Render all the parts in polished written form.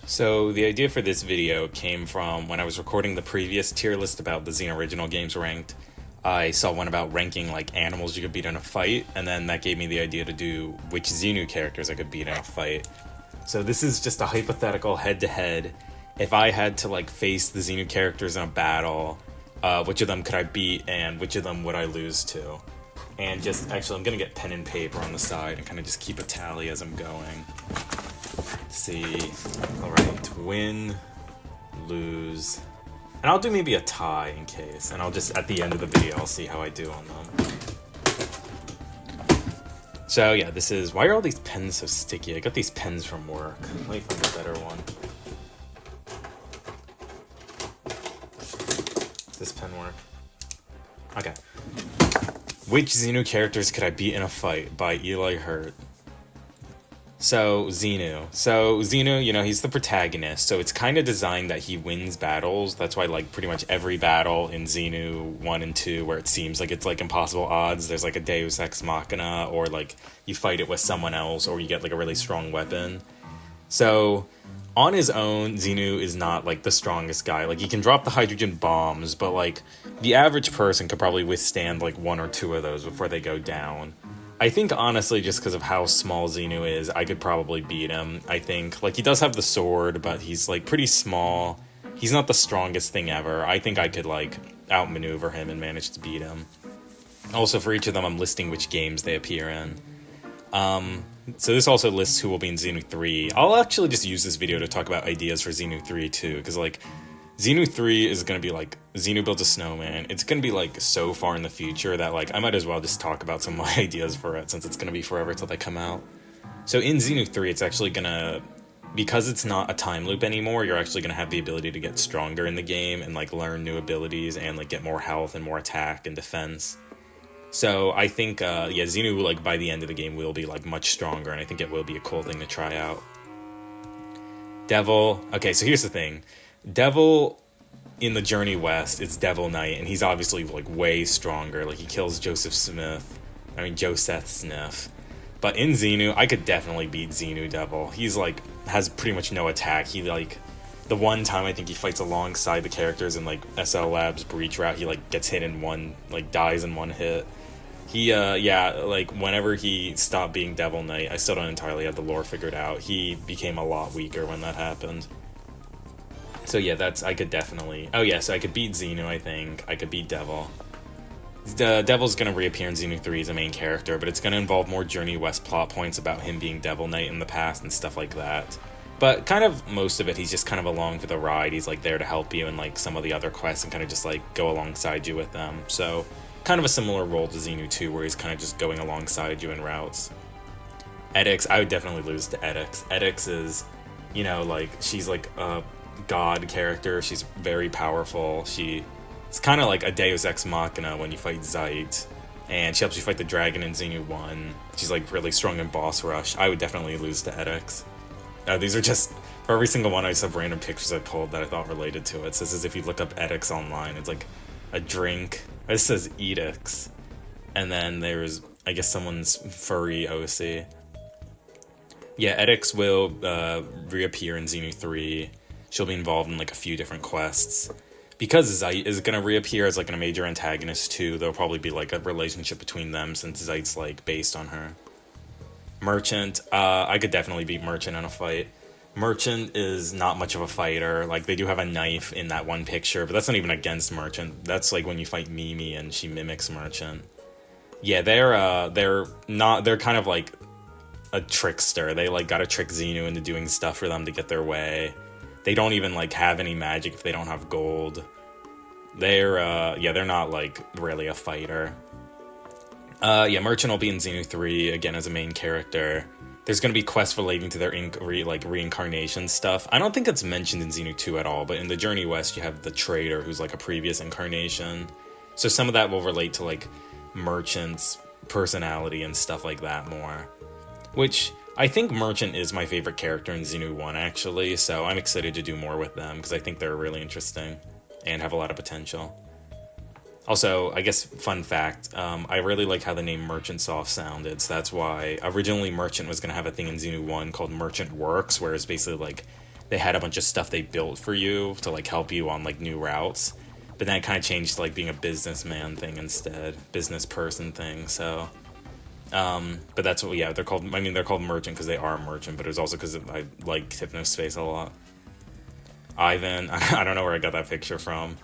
So the idea for this video came from when I was recording the previous tier list about the Xeno original games ranked. I saw one about ranking like animals you could beat in a fight, and then that gave me the idea to do which Xenu characters I could beat in a fight. So this is just a hypothetical head-to-head. If I had to like face the Xenu characters in a battle, which of them could I beat and which of them would I lose to? And just, actually I'm gonna get pen and paper on the side and kind of just keep a tally as I'm going. See, alright, win, lose, and I'll do maybe a tie in case, and I'll just, at the end of the video, I'll see how I do on them. So yeah, this is, why are all these pens so sticky? I got these pens from work. Let me find a better one. Does this pen work? Okay. Which Xenu characters could I beat in a fight? By Eli Hurt. So, Xenu, you know, he's the protagonist, so it's kind of designed that he wins battles. That's why, like, pretty much every battle in Xenu 1 and 2, where it seems like it's, like, impossible odds, there's, like, a Deus Ex Machina, or, like, you fight it with someone else, or you get, like, a really strong weapon. So, on his own, Xenu is not, like, the strongest guy. Like, he can drop the hydrogen bombs, but, like, the average person could probably withstand, like, one or two of those before they go down. I think, honestly, just because of how small Xenu is, I could probably beat him. I think, like, he does have the sword, but he's, like, pretty small. He's not the strongest thing ever. I think I could, like, outmaneuver him and manage to beat him. Also, for each of them, I'm listing which games they appear in. So this also lists who will be in Xenu 3. I'll actually just use this video to talk about ideas for Xenu 3, too, because, like, Xenu 3 is going to be, like, Xenu builds a snowman. It's going to be, like, so far in the future that, like, I might as well just talk about some of my ideas for it, since it's going to be forever till they come out. So in Xenu 3, it's actually going to, because it's not a time loop anymore, you're actually going to have the ability to get stronger in the game and, like, learn new abilities and, like, get more health and more attack and defense. So I think, yeah, Xenu, like, by the end of the game will be, like, much stronger, and I think it will be a cool thing to try out. Devil. Okay, so here's the thing. Devil in the Journey West, it's Devil Knight, and he's obviously, like, way stronger. Like, he kills Joseph Smith. But in Xenu, I could definitely beat Xenu Devil. He's, like, has pretty much no attack. He, like, the one time I think he fights alongside the characters in, like, SL Labs Breach Route, he, like, gets hit in one, like, dies in one hit. He, yeah, like, whenever he stopped being Devil Knight, I still don't entirely have the lore figured out. He became a lot weaker when that happened. So yeah, I could definitely... Oh yeah, so I could beat Xenu, I think. I could beat Devil. The Devil's gonna reappear in Xenu 3 as a main character, but it's gonna involve more Journey West plot points about him being Devil Knight in the past and stuff like that. But kind of most of it, he's just kind of along for the ride. He's like there to help you in like some of the other quests and kind of just like go alongside you with them. So kind of a similar role to Xenu 2, where he's kind of just going alongside you in routes. Edix, I would definitely lose to Edix. Edix is, you know, like, she's like a god character. She's very powerful. It's kind of like a Deus Ex Machina when you fight Zeit, and she helps you fight the dragon in Xenu 1. She's like really strong in boss rush. I would definitely lose to Edix. These are just, for every single one, I just have random pictures I pulled that I thought related to it. So this is, if you look up Edix online, it's like a drink. This says Edix, and then there's, I guess, someone's furry OC. Yeah, Edix will reappear in Xenu 3. She'll be involved in, like, a few different quests. Because Zeit is going to reappear as, like, a major antagonist, too, there'll probably be, like, a relationship between them, since Zeit's, like, based on her. Merchant. I could definitely beat Merchant in a fight. Merchant is not much of a fighter. Like, they do have a knife in that one picture, but that's not even against Merchant. That's, like, when you fight Mimi and she mimics Merchant. Yeah, they're kind of, like, a trickster. They, like, gotta trick Xenu into doing stuff for them to get their way. They don't even, like, have any magic if they don't have gold. They're not, like, really a fighter. Yeah, Merchant will be in Xenu 3, again, as a main character. There's gonna be quests relating to their, reincarnation stuff. I don't think it's mentioned in Xenu 2 at all, but in the Journey West, you have the Traitor, who's, like, a previous incarnation. So some of that will relate to, like, Merchant's personality and stuff like that more. Which, I think Merchant is my favorite character in Xenu 1, actually, so I'm excited to do more with them, because I think they're really interesting and have a lot of potential. Also, I guess, fun fact, I really like how the name Merchant Soft sounded, so that's why originally Merchant was going to have a thing in Xenu 1 called Merchant Works, where it's basically, like, they had a bunch of stuff they built for you to like help you on like new routes. But then it kind of changed to like being a businessman thing instead, business person thing. So, but that's what, yeah, they're called. I mean, they're called merchant because they are a merchant, but it was also because I like Hypnospace a lot. Ivan, I don't know where I got that picture from,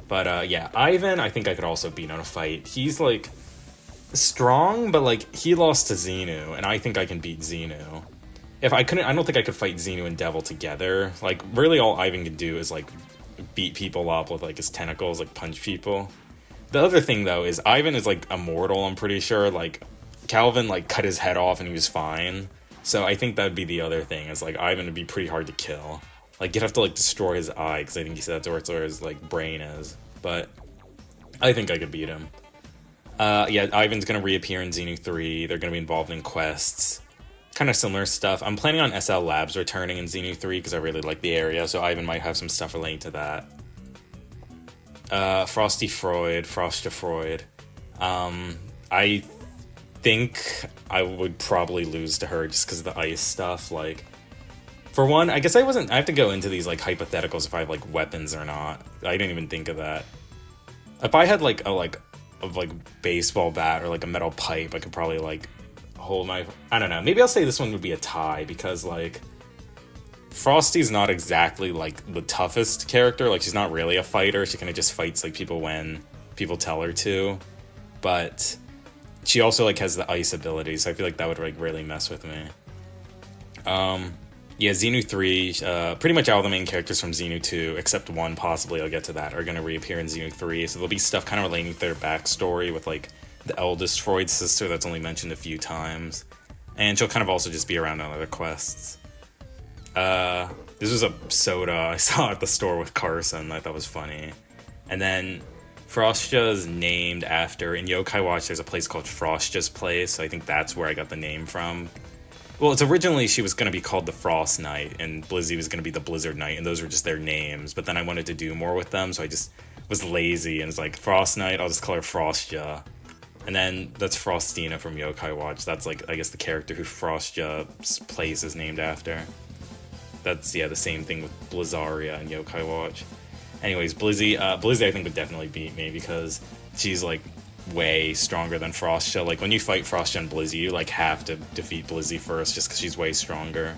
but yeah, Ivan, I think I could also beat on a fight. He's like strong, but like he lost to Xenu, and I think I can beat Xenu. If I couldn't, I don't think I could fight Xenu and Devil together. Like really, all Ivan can do is like beat people up with like his tentacles, like punch people. The other thing though is Ivan is like immortal, I'm pretty sure. Like Calvin like cut his head off and he was fine. So I think that'd be the other thing, is like Ivan would be pretty hard to kill. Like you'd have to like destroy his eye, because I think he said that's where his like brain is. But I think I could beat him. Yeah, Ivan's gonna reappear in Xenu 3. They're gonna be involved in quests. Kind of similar stuff. I'm planning on SL Labs returning in Xenu 3 because I really like the area, so Ivan might have some stuff relating to that. Frosty Freud, Frostia Freud. I think I would probably lose to her just because of the ice stuff. Like, for one, I guess I have to go into these like hypotheticals if I have like weapons or not. I didn't even think of that. If I had like a baseball bat or like a metal pipe, I could probably like hold my, I don't know, maybe I'll say this one would be a tie, because like Frosty's not exactly like the toughest character. Like she's not really a fighter. She kind of just fights like people when people tell her to, but she also like has the ice ability, so I feel like that would like really mess with me. Yeah, Xenu 3, pretty much all the main characters from Xenu 2, except one, possibly I'll get to that, are going to reappear in Xenu 3, so there'll be stuff kind of relating to their backstory with like the eldest Freud sister that's only mentioned a few times. And she'll kind of also just be around on other quests. This was a soda I saw at the store with Carson that I thought was funny. And then Frostja's named after, in Yokai Watch there's a place called Frostja's Place, so I think that's where I got the name from. Well, it's originally she was going to be called the Frost Knight, and Blizzy was going to be the Blizzard Knight, and those were just their names. But then I wanted to do more with them, so I just was lazy, and it's like, Frost Knight, I'll just call her Frostja. And then that's Frostina from Yokai Watch. That's like, I guess, the character who Frostja's place is named after. That's, yeah, the same thing with Blizzaria and Yokai Watch. Anyways, Blizzy I think would definitely beat me, because she's like way stronger than Frostja. Like when you fight Frostja and Blizzy, you like have to defeat Blizzy first just because she's way stronger.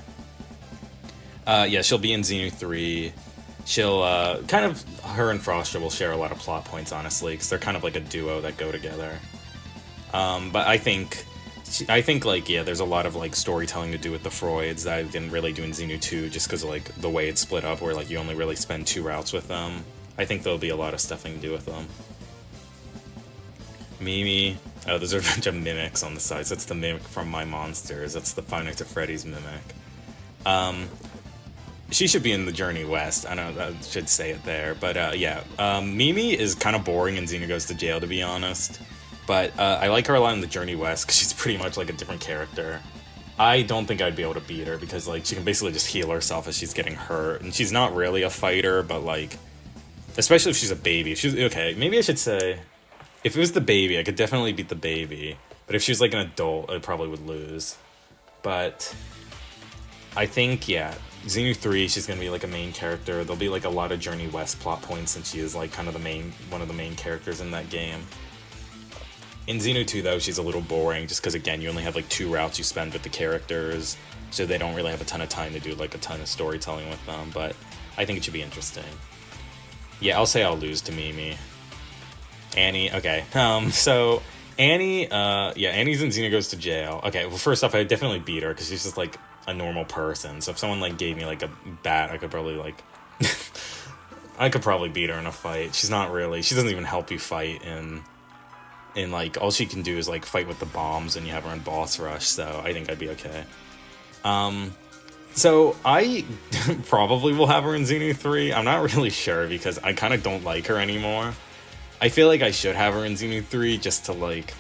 Yeah, she'll be in Xenu 3. She'll kind of, her and Frostja will share a lot of plot points, honestly, because they're kind of like a duo that go together. But I think like, yeah, there's a lot of like storytelling to do with the Freuds that I didn't really do in Xenu 2, just because of like the way it's split up, where like you only really spend 2 routes with them. I think there'll be a lot of stuff I can do with them. Mimi, oh, there's a bunch of mimics on the sides. That's the mimic from My Monsters. That's the Five Nights at Freddy's mimic. She should be in the Journey West. I know I should say it there, but yeah, Mimi is kind of boring in Xenu Goes to Jail, to be honest. But I like her a lot in the Journey West because she's pretty much like a different character. I don't think I'd be able to beat her because like she can basically just heal herself as she's getting hurt, and she's not really a fighter. But like, especially if she's a baby. If she's okay, maybe I should say, if it was the baby, I could definitely beat the baby. But if she was like an adult, I probably would lose. But I think, yeah, Xenu 3, she's gonna be like a main character. There'll be like a lot of Journey West plot points since she is like kind of one of the main characters in that game. In Xenu 2, though, she's a little boring, just because, again, you only have, like, 2 routes you spend with the characters, so they don't really have a ton of time to do, like, a ton of storytelling with them, but I think it should be interesting. Yeah, I'll say I'll lose to Mimi. Annie, okay, so, Annie, yeah, Annie's in Xenu Goes to Jail. Okay, well, first off, I'd definitely beat her, because she's just, like, a normal person, so if someone, like, gave me, like, a bat, I could probably, like, I could probably beat her in a fight. She doesn't even help you fight in like, all she can do is like fight with the bombs and you have her in boss rush, so I think I'd be okay. So I probably will have her in Xenu 3. I'm not really sure because I kind of don't like her anymore. I feel like I should have her in Xenu 3 just to like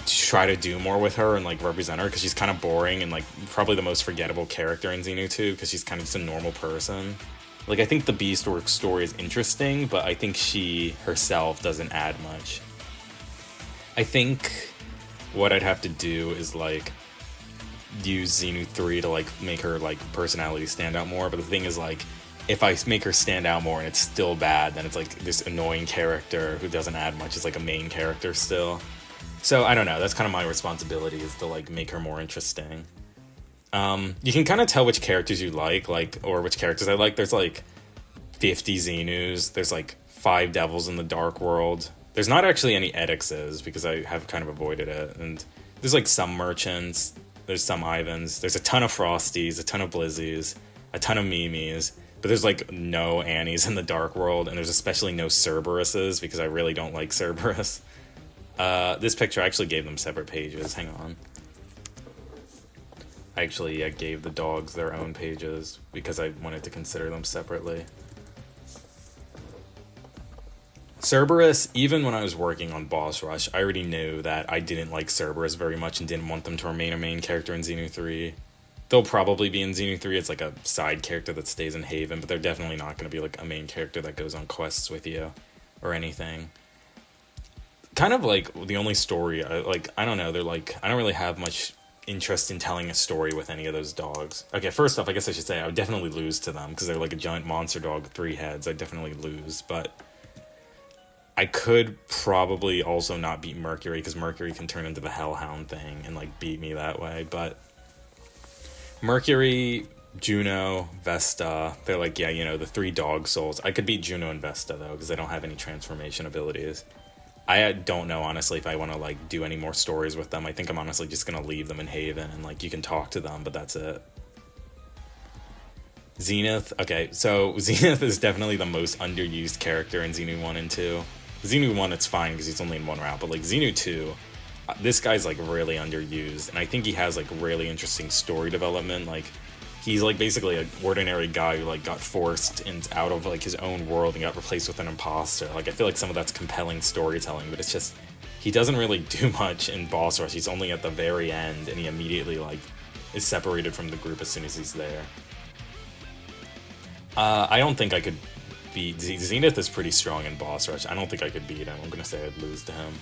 try to do more with her and like represent her, because she's kind of boring and like probably the most forgettable character in Xenu 2 because she's kind of just a normal person. Like, I think the Beastworks story is interesting, but I think she herself doesn't add much. I think what I'd have to do is, like, use Xenu 3 to like make her like personality stand out more, but the thing is like if I make her stand out more and it's still bad, then it's like this annoying character who doesn't add much is like a main character still. So I don't know, that's kind of my responsibility, is to like make her more interesting. You can kind of tell which characters you like, or which characters I like. There's like 50 Xenus, there's like 5 devils in the Dark World. There's not actually any Edixes because I have kind of avoided it, and there's like some merchants, there's some Ivans, there's a ton of Frosties, a ton of Blizzies, a ton of Mimis, but there's like no Annies in the Dark World, and there's especially no Cerberuses because I really don't like Cerberus. This picture, I actually gave them separate pages, hang on. I actually gave the dogs their own pages because I wanted to consider them separately. Cerberus, even when I was working on Boss Rush, I already knew that I didn't like Cerberus very much and didn't want them to remain a main character in Xenu 3. They'll probably be in Xenu 3 as like a side character that stays in Haven, but they're definitely not going to be like a main character that goes on quests with you or anything. Kind of like the only story, I don't know, they're like, I don't really have much interest in telling a story with any of those dogs. Okay, first off, I guess I should say I would definitely lose to them because they're like a giant monster dog with 3 heads. I'd definitely lose, but I could probably also not beat Mercury because Mercury can turn into the Hellhound thing and like beat me that way. But Mercury, Juno, Vesta, they're like, yeah, you know, the 3 dog souls. I could beat Juno and Vesta though because they don't have any transformation abilities. I don't know, honestly, if I want to like do any more stories with them. I think I'm honestly just going to leave them in Haven and like you can talk to them, but that's it. Zenith, okay, so Zenith is definitely the most underused character in Xenu 1 and 2. Xenu 1, it's fine because he's only in one route, but like Xenu 2, this guy's like really underused, and I think he has like really interesting story development. Like he's like basically an ordinary guy who like got forced out of like his own world and got replaced with an imposter. Like I feel like some of that's compelling storytelling, but it's just he doesn't really do much in Boss Rush. He's only at the very end, and he immediately like is separated from the group as soon as he's there. I don't think I could beat Zenith is pretty strong in Boss Rush. I don't think I could beat him. I'm gonna say I'd lose to him.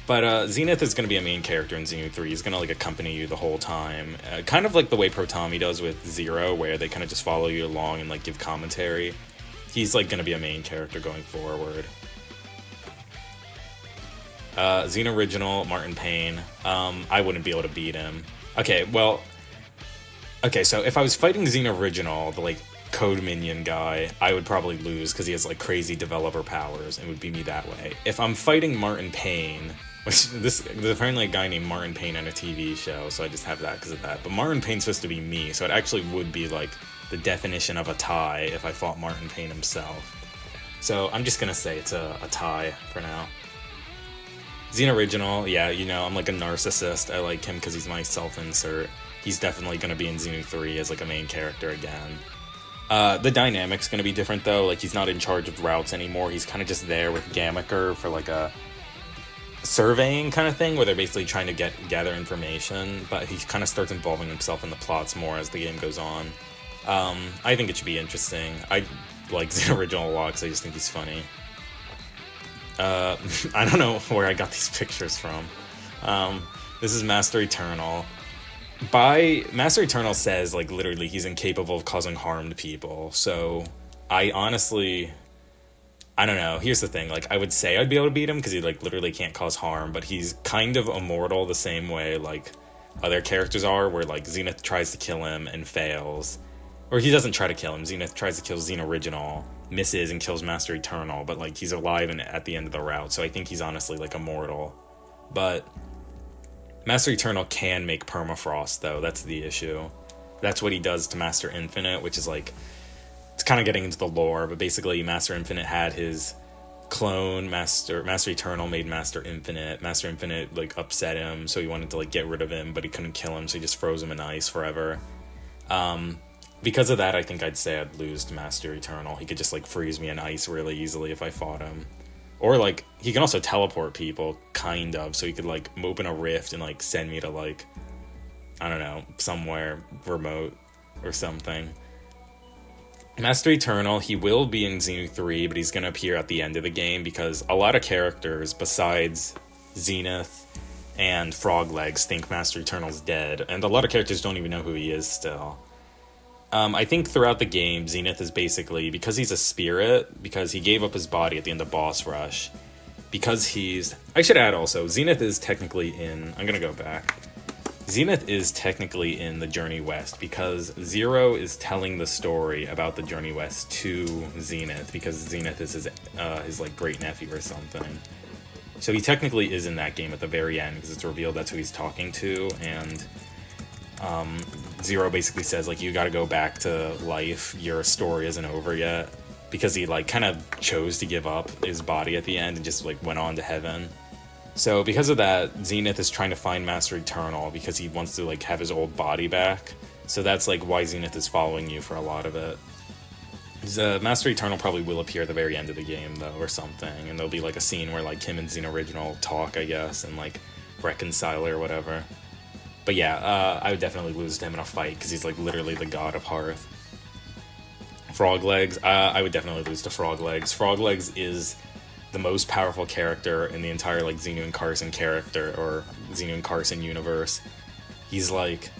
But Zenith is gonna be a main character in Xenu 3. He's gonna like accompany you the whole time, kind of like the way Protami does with Zero, where they kind of just follow you along and like give commentary. He's like gonna be a main character going forward. Xeno Original, Martin Payne. I wouldn't be able to beat him. Okay, so if I was fighting Xeno Original, the like code minion guy, I would probably lose because he has like crazy developer powers and would beat me that way. If I'm fighting Martin Payne, which there's apparently a guy named Martin Payne on a TV show, so I just have that because of that. But Martin Payne's supposed to be me, so it actually would be like the definition of a tie if I fought Martin Payne himself. So I'm just gonna say it's a tie for now. Xeno Original, yeah, you know, I'm like a narcissist. I like him because he's my self-insert. He's definitely gonna be in Xenu 3 as like a main character again. The dynamic's gonna be different though, like he's not in charge of routes anymore, he's kind of just there with Gamaker for like a surveying kind of thing, where they're basically trying to gather information, but he kind of starts involving himself in the plots more as the game goes on. I think it should be interesting. I like Xeno Original a lot because I just think he's funny. I don't know where I got these pictures from. This is Master Eternal. Master Eternal says, like, literally, he's incapable of causing harm to people. So, I honestly, I don't know. Here's the thing. Like, I would say I'd be able to beat him because he, like, literally can't cause harm. But he's kind of immortal the same way, like, other characters are, where, like, Zenith tries to kill him and fails. Or he doesn't try to kill him. Zenith tries to kill Xeno Original, misses, and kills Master Eternal. But, like, he's alive and at the end of the route. So I think he's honestly, like, immortal. But Master Eternal can make permafrost, though. That's the issue. That's what he does to Master Infinite, which is like, it's kind of getting into the lore, but basically Master Infinite had his clone, Master Eternal made Master Infinite. Master Infinite, like, upset him, so he wanted to, like, get rid of him, but he couldn't kill him, so he just froze him in ice forever. Because of that, I think I'd say I'd lose to Master Eternal. He could just, like, freeze me in ice really easily if I fought him. Or, like, he can also teleport people, kind of, so he could, like, open a rift and, like, send me to, like, I don't know, somewhere remote or something. Master Eternal, he will be in Xenu 3, but he's going to appear at the end of the game because a lot of characters, besides Zenith and Frog Legs think Master Eternal's dead, and a lot of characters don't even know who he is still. I think throughout the game, Zenith is basically, because he's a spirit, because he gave up his body at the end of Boss Rush, because he's... I should add also, Zenith is technically in... I'm gonna go back. Zenith is technically in the Journey West, because Zero is telling the story about the Journey West to Zenith, because Zenith is his like, great-nephew or something. So he technically is in that game at the very end, because it's revealed that's who he's talking to, and... Zero basically says, like, you gotta go back to life, your story isn't over yet, because he, like, kind of chose to give up his body at the end and just, like, went on to heaven. So, because of that, Zenith is trying to find Master Eternal, because he wants to, like, have his old body back. So that's, like, why Zenith is following you for a lot of it. Master Eternal probably will appear at the very end of the game, though, or something, and there'll be, like, a scene where, like, him and Xeno Original talk, I guess, and, like, reconcile or whatever. But yeah, I would definitely lose to him in a fight, because he's, like, literally the god of Hearth. Frog Legs, I would definitely lose to Frog Legs. Frog Legs is the most powerful character in the entire, like, Xenu and Carson character, or Xenu and Carson universe. He's, like,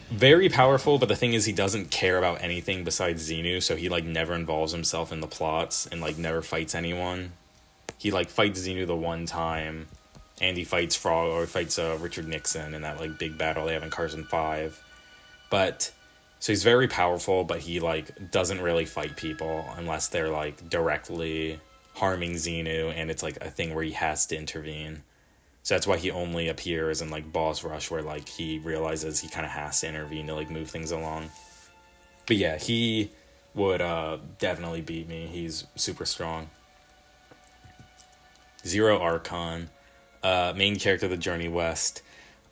very powerful, but the thing is he doesn't care about anything besides Xenu, so he, like, never involves himself in the plots, and, like, never fights anyone. He, like, fights Xenu the one time, and he fights Richard Nixon in that, like, big battle they have in Carson 5. But, so he's very powerful, but he, like, doesn't really fight people unless they're, like, directly harming Xenu, and it's, like, a thing where he has to intervene. So that's why he only appears in, like, Boss Rush, where, like, he realizes he kind of has to intervene to, like, move things along. But yeah, he would definitely beat me. He's super strong. Zero Archon. Main character of the Journey West.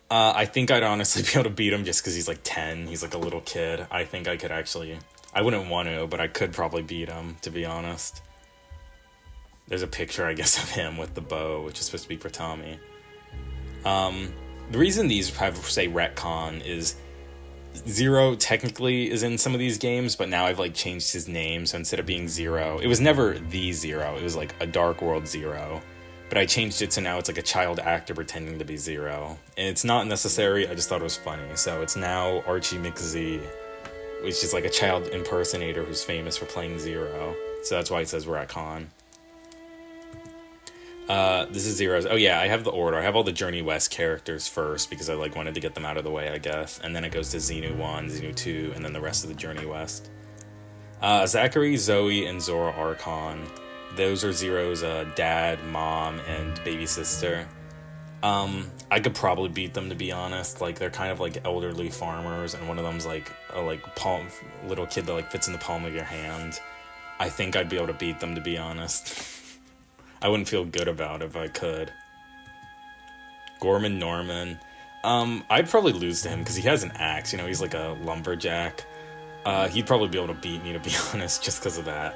I think I'd honestly be able to beat him just because he's like 10. He's like a little kid. I think I could actually... I wouldn't want to, but I could probably beat him, to be honest. There's a picture, I guess, of him with the bow, which is supposed to be Pratami. The reason these have, say, retcon is Zero technically is in some of these games, but now I've, like, changed his name, so instead of being Zero... It was never the Zero. It was, like, a Dark World Zero. But I changed it to now it's like a child actor pretending to be Zero. And it's not necessary, I just thought it was funny. So it's now Archie McZ, which is like a child impersonator who's famous for playing Zero. So that's why it says retcon. This is Zero's... Oh yeah, I have the order. I have all the Journey West characters first, because I like wanted to get them out of the way, I guess. And then it goes to Xenu 1, Xenu 2, and then the rest of the Journey West. Zachary, Zoe, and Zora Archon. Those are Zero's dad, mom, and baby sister. I could probably beat them, to be honest. Like, they're kind of like elderly farmers, and one of them's like a little kid that like fits in the palm of your hand. I think I'd be able to beat them, to be honest. I wouldn't feel good about it if I could. Gorman Norman. I'd probably lose to him because he has an axe. You know, he's like a lumberjack. He'd probably be able to beat me, to be honest, just because of that.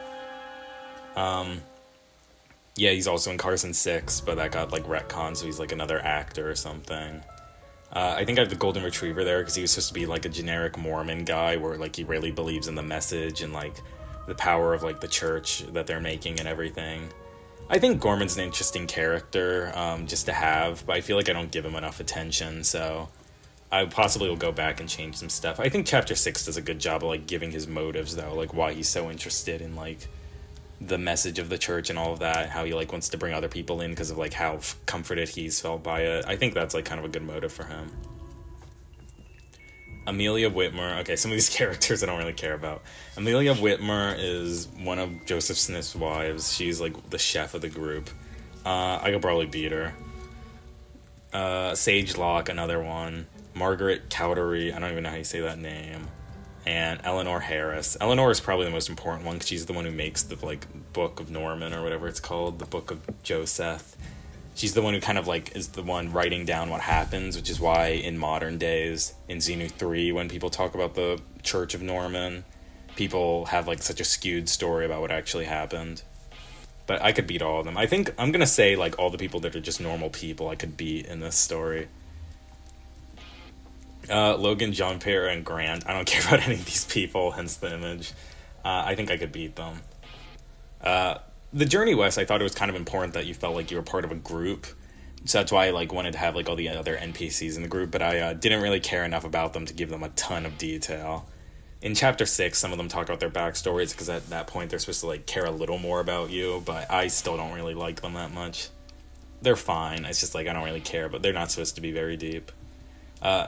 Yeah, he's also in Carson 6, but that got, like, retcon, so he's, like, another actor or something. I think I have the Golden Retriever there, because he was supposed to be, like, a generic Mormon guy, where, like, he really believes in the message and, like, the power of, like, the church that they're making and everything. I think Gorman's an interesting character, just to have, but I feel like I don't give him enough attention, so I possibly will go back and change some stuff. I think Chapter 6 does a good job of, like, giving his motives, though, like, why he's so interested in, like, the message of the church and all of that, how he like wants to bring other people in because of like how comforted he's felt by it. I think that's like kind of a good motive for him. Amelia Whitmer. Okay, some of these characters I don't really care about. Amelia Whitmer is one of Joseph Smith's wives. She's like the chef of the group. I could probably beat her. Sage Locke, another one. Margaret Cowdery, I don't even know how you say that name. And Eleanor Harris. Eleanor is probably the most important one because she's the one who makes the like Book of Norman or whatever it's called, the Book of Joseph. She's the one who kind of like is the one writing down what happens, which is why in modern days in Xenu 3, when people talk about the Church of Norman, people have like such a skewed story about what actually happened. But I could beat all of them. I think I'm gonna say like all the people that are just normal people I could beat in this story. Logan, John Pierre, and Grant. I don't care about any of these people, hence the image. I think I could beat them. The Journey West, I thought it was kind of important that you felt like you were part of a group, So that's why I like wanted to have like all the other NPCs in the group, but I didn't really care enough about them to give them a ton of detail. In chapter 6, some of them talk about their backstories because at that point they're supposed to like care a little more about you, but I still don't really like them that much. They're fine. It's just like I don't really care, but they're not supposed to be very deep.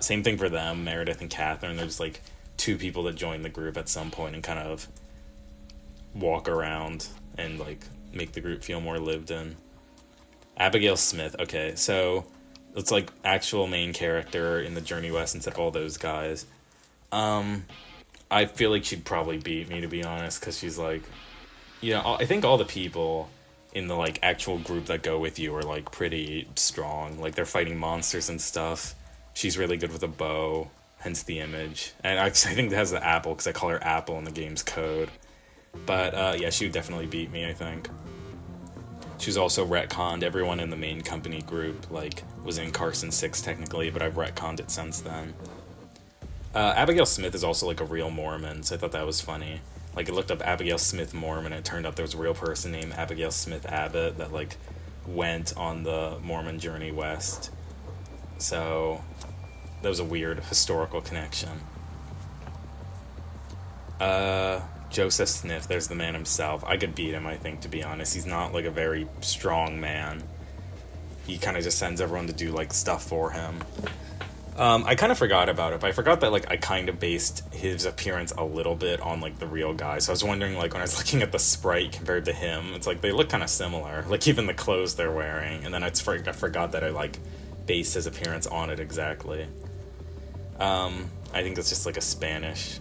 Same thing for them, Meredith and Catherine. They're just like two people that join the group at some point and kind of walk around and like make the group feel more lived in. Abigail Smith. Okay, so it's like actual main character in the Journey West instead of all those guys. I feel like she'd probably beat me, to be honest, because she's like, you know, I think all the people in the like actual group that go with you are like pretty strong. Like they're fighting monsters and stuff. She's really good with a bow, hence the image. And I think that has the apple because I call her Apple in the game's code. But yeah, she would definitely beat me, I think. She's also retconned. Everyone in the main company group like was in Carson 6 technically, but I've retconned it since then. Abigail Smith is also like a real Mormon, so I thought that was funny. Like, I looked up Abigail Smith Mormon, and it turned out there was a real person named Abigail Smith Abbott that, like, went on the Mormon journey west. So, that was a weird historical connection. Joseph Sniff, there's the man himself. I could beat him, I think, to be honest. He's not, like, a very strong man. He kind of just sends everyone to do, like, stuff for him. I kind of forgot about it, but I forgot that, like, I kind of based his appearance a little bit on, like, the real guy. So I was wondering, like, when I was looking at the sprite compared to him, it's like, they look kind of similar. Like, even the clothes they're wearing. And then I forgot that I, like, based his appearance on it exactly. I think that's just, like, a Spanish...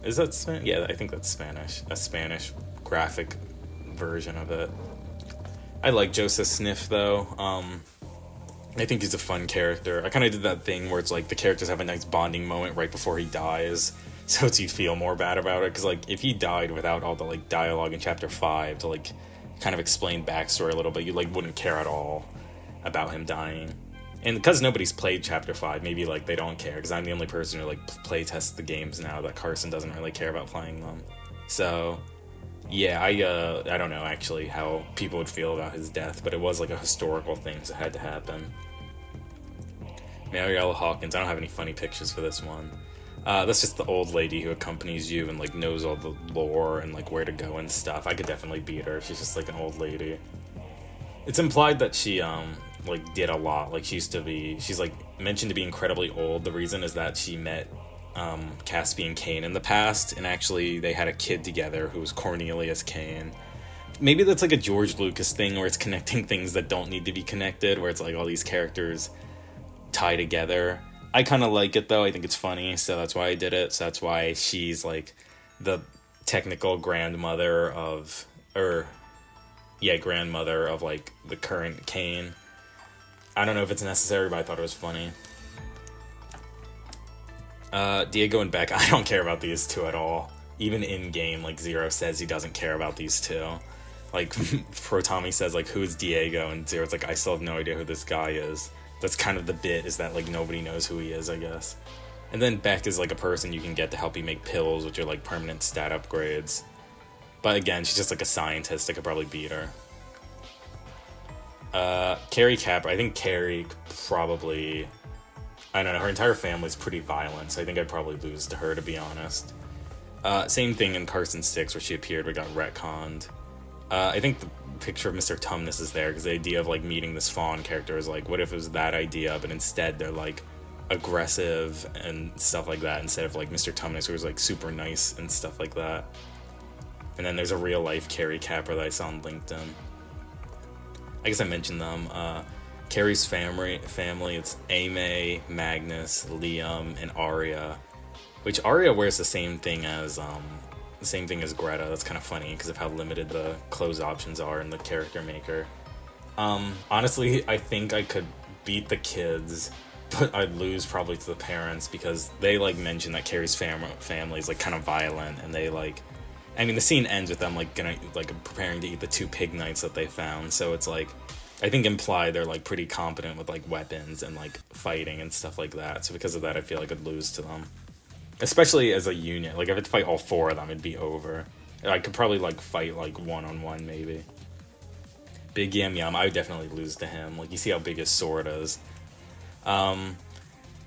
Is that Spanish? Yeah, I think that's Spanish. A Spanish graphic version of it. I like Joseph Sniff, though. I think he's a fun character. I kind of did that thing where it's like the characters have a nice bonding moment right before he dies, so it's you feel more bad about it. Because like if he died without all the like dialogue in chapter 5 to like kind of explain backstory a little bit, you like wouldn't care at all about him dying. And because nobody's played chapter 5, maybe like they don't care. Because I'm the only person who like play tests the games now that Carson doesn't really care about playing them. So yeah, I don't know actually how people would feel about his death, but it was like a historical thing, so it had to happen. Mariella Hawkins, I don't have any funny pictures for this one. That's just the old lady who accompanies you and like knows all the lore and like where to go and stuff. I could definitely beat her. She's just like an old lady. It's implied that she like did a lot. Like she's like mentioned to be incredibly old. The reason is that she met Caspian Cain in the past, and actually they had a kid together who was Cornelius Cain. Maybe that's like a George Lucas thing where it's connecting things that don't need to be connected, where it's like all these characters tie together. I kind of like it though. I think it's funny, so that's why I did it. So that's why she's like the technical grandmother of like the current Cain. I don't know if it's necessary, but I thought it was funny. Diego and Beck, I don't care about these two at all. Even in game, like Zero says he doesn't care about these two. Like Tommy says like, who's Diego? And Zero's like, I still have no idea who this guy is. That's kind of the bit, is that like nobody knows who he is, I guess. And then Beck is like a person you can get to help you make pills, which are like permanent stat upgrades. But again, she's just like a scientist. I could probably beat her. Carrie Capper, I think Carrie probably... I don't know, her entire family's pretty violent, so I think I'd probably lose to her, to be honest. Same thing in Carson 6, where she appeared but got retconned. I think the picture of Mr. Tumnus is there, because the idea of, like, meeting this Fawn character is, like, what if it was that idea, but instead they're, like, aggressive and stuff like that, instead of, like, Mr. Tumnus, who was, like, super nice and stuff like that. And then there's a real-life Carrie Capper that I saw on LinkedIn. I guess I mentioned them. Carrie's family, it's Ame, Magnus, Liam, and Arya. Which Arya wears the same thing as Greta. That's kind of funny because of how limited the clothes options are in the character maker. Honestly, I think I could beat the kids, but I'd lose probably to the parents because they like mention that Carrie's family is like kind of violent, and they like, I mean, the scene ends with them like preparing to eat the 2 pig knights that they found. So it's like, I think implied they're like pretty competent with like weapons and like fighting and stuff like that. So because of that, I feel like I'd lose to them, especially as a unit. Like if I had to fight all 4 of them, it'd be over. I could probably like fight like 1-on-1 maybe. Big Yam Yum, I would definitely lose to him. Like, you see how big his sword is.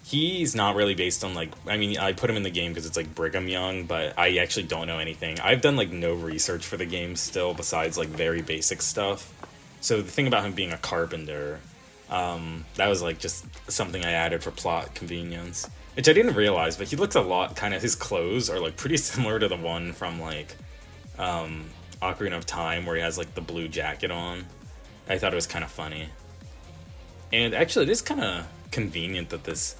He's not really based on, like, I mean, I put him in the game because it's, like, Brigham Young, but I actually don't know anything. I've done, like, no research for the game still, besides, like, very basic stuff. So the thing about him being a carpenter, that was, like, just something I added for plot convenience. Which I didn't realize, but he looks a lot, kind of, his clothes are, like, pretty similar to the one from, like, Ocarina of Time, where he has, like, the blue jacket on. I thought it was kind of funny. And actually, it is kind of convenient that this,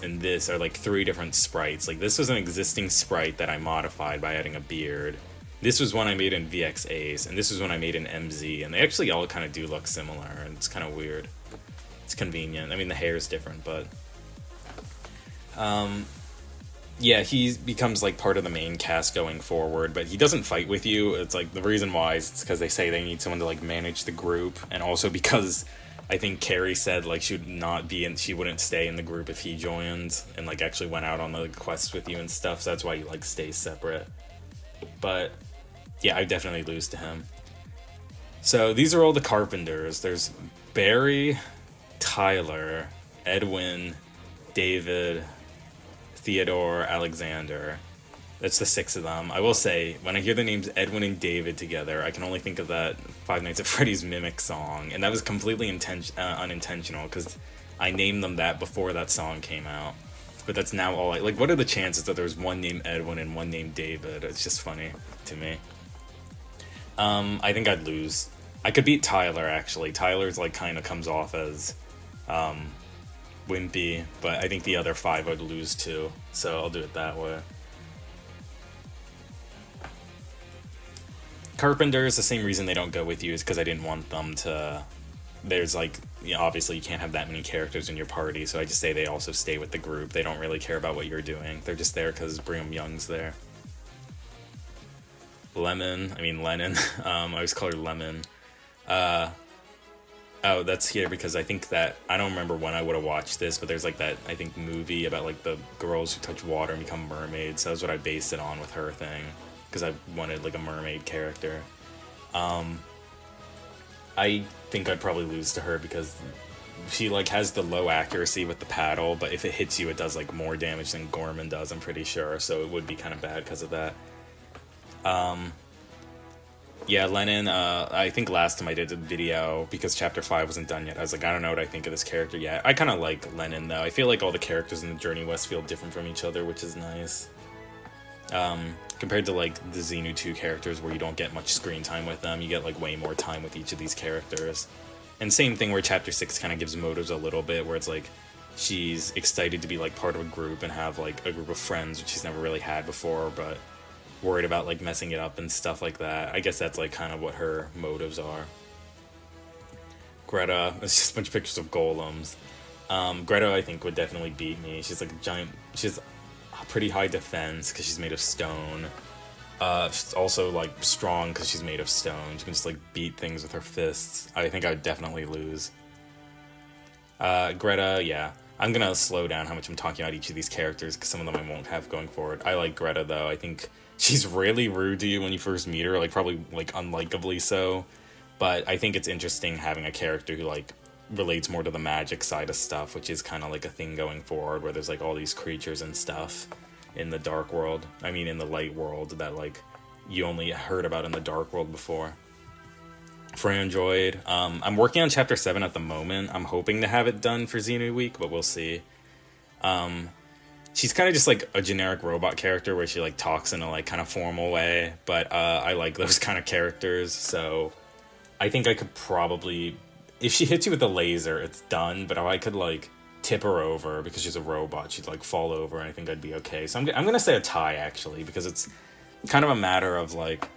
and this are, like, 3 different sprites. Like, this was an existing sprite that I modified by adding a beard. This was one I made in VX Ace, and this was one I made in MZ, and they actually all kind of do look similar, and it's kind of weird. It's convenient. I mean, the hair is different, but... yeah, he becomes, like, part of the main cast going forward, but he doesn't fight with you. It's, like, the reason why is because they say they need someone to, like, manage the group, and also because I think Carrie said, like, she would not be in, she wouldn't stay in the group if he joined, and, like, actually went out on the quests with you and stuff, so that's why you, like, stay separate. But, yeah, I definitely lose to him. So, these are all the Carpenters. There's Barry, Tyler, Edwin, David, Theodore, Alexander. That's the 6 of them. I will say, when I hear the names Edwin and David together, I can only think of that Five Nights at Freddy's Mimic song, and that was completely unintentional, because I named them that before that song came out. But that's now all like, what are the chances that there's one named Edwin and one named David? It's just funny to me. I think I'd lose. I could beat Tyler, actually. Tyler's, like, kind of comes off as, wimpy, but I think the other 5 would lose too, so I'll do it that way. Carpenters, the same reason they don't go with you is because I didn't want them to... There's, like, you know, obviously you can't have that many characters in your party, so I just say they also stay with the group. They don't really care about what you're doing. They're just there because Brigham Young's there. Lennon. I always call her Lemon. Oh, that's here because I think that, I don't remember when I would have watched this, but there's, like, that, I think, movie about, like, the girls who touch water and become mermaids. So that's what I based it on with her thing, because I wanted, like, a mermaid character. I think I'd probably lose to her because she, like, has the low accuracy with the paddle, but if it hits you, it does, like, more damage than Gorman does, I'm pretty sure, so it would be kind of bad because of that. Yeah, Lennon, I think last time I did a video, because Chapter 5 wasn't done yet, I was like, I don't know what I think of this character yet. I kind of like Lennon, though. I feel like all the characters in the Journey West feel different from each other, which is nice. Compared to, like, the Xenu 2 characters, where you don't get much screen time with them, you get, like, way more time with each of these characters. And same thing where Chapter 6 kind of gives motives a little bit, where it's, like, she's excited to be, like, part of a group and have, like, a group of friends, which she's never really had before, but... worried about, like, messing it up and stuff like that. I guess that's, like, kind of what her motives are. Greta, it's just a bunch of pictures of golems. Greta, I think, would definitely beat me. She's, like, a giant... She has a pretty high defense because she's made of stone. She's also, like, strong because she's made of stone. She can just, like, beat things with her fists. I think I would definitely lose. Greta, yeah. I'm gonna slow down how much I'm talking about each of these characters because some of them I won't have going forward. I like Greta, though. I think... she's really rude to you when you first meet her, like, probably, like, unlikably so. But I think it's interesting having a character who, like, relates more to the magic side of stuff, which is kind of, like, a thing going forward, where there's, like, all these creatures and stuff in the dark world. I mean, in the light world that, like, you only heard about in the dark world before. For Android, I'm working on Chapter 7 at the moment. I'm hoping to have it done for Xenu Week, but we'll see. She's kind of just, like, a generic robot character where she, like, talks in a, like, kind of formal way, but I like those kind of characters, so I think I could probably... if she hits you with a laser, it's done, but if I could, like, tip her over because she's a robot, she'd, like, fall over, and I think I'd be okay. So I'm gonna say a tie, actually, because it's kind of a matter of, like,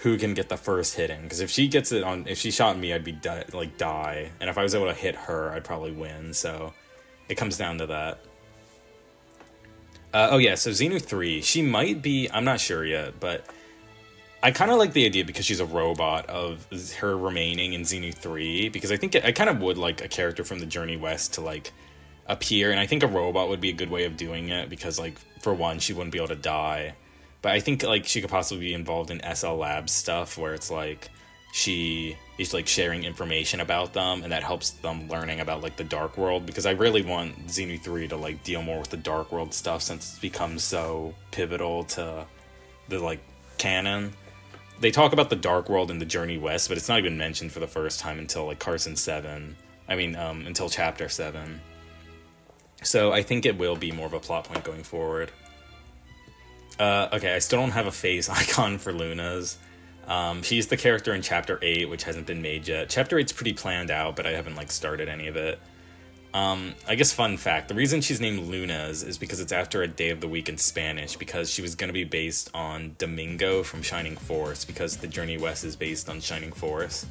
who can get the first hit in, because if she gets it on... if she shot me, I'd be, die, and if I was able to hit her, I'd probably win, so it comes down to that. Oh yeah, so Xenu 3, she might be, I'm not sure yet, but I kind of like the idea because she's a robot of her remaining in Xenu 3, because I think I kind of would like a character from the Journey West to, like, appear, and I think a robot would be a good way of doing it, because, like, for one, she wouldn't be able to die, but I think, like, she could possibly be involved in SL Labs stuff, where it's, like, she is like sharing information about them, and that helps them learning about like the Dark World, because I really want Xenu 3 to like deal more with the Dark World stuff, since it's become so pivotal to the like canon. They talk about the Dark World in the Journey West, but it's not even mentioned for the first time until like Carson 7. Until chapter 7. So I think it will be more of a plot point going forward. Okay, I still don't have a face icon for Luna's. She's the character in chapter 8, which hasn't been made yet. Chapter 8's pretty planned out, but I haven't like started any of it. I guess fun fact, the reason she's named Luna's is because it's after a day of the week in Spanish, because she was going to be based on Domingo from Shining Force, because the Journey West is based on Shining Force.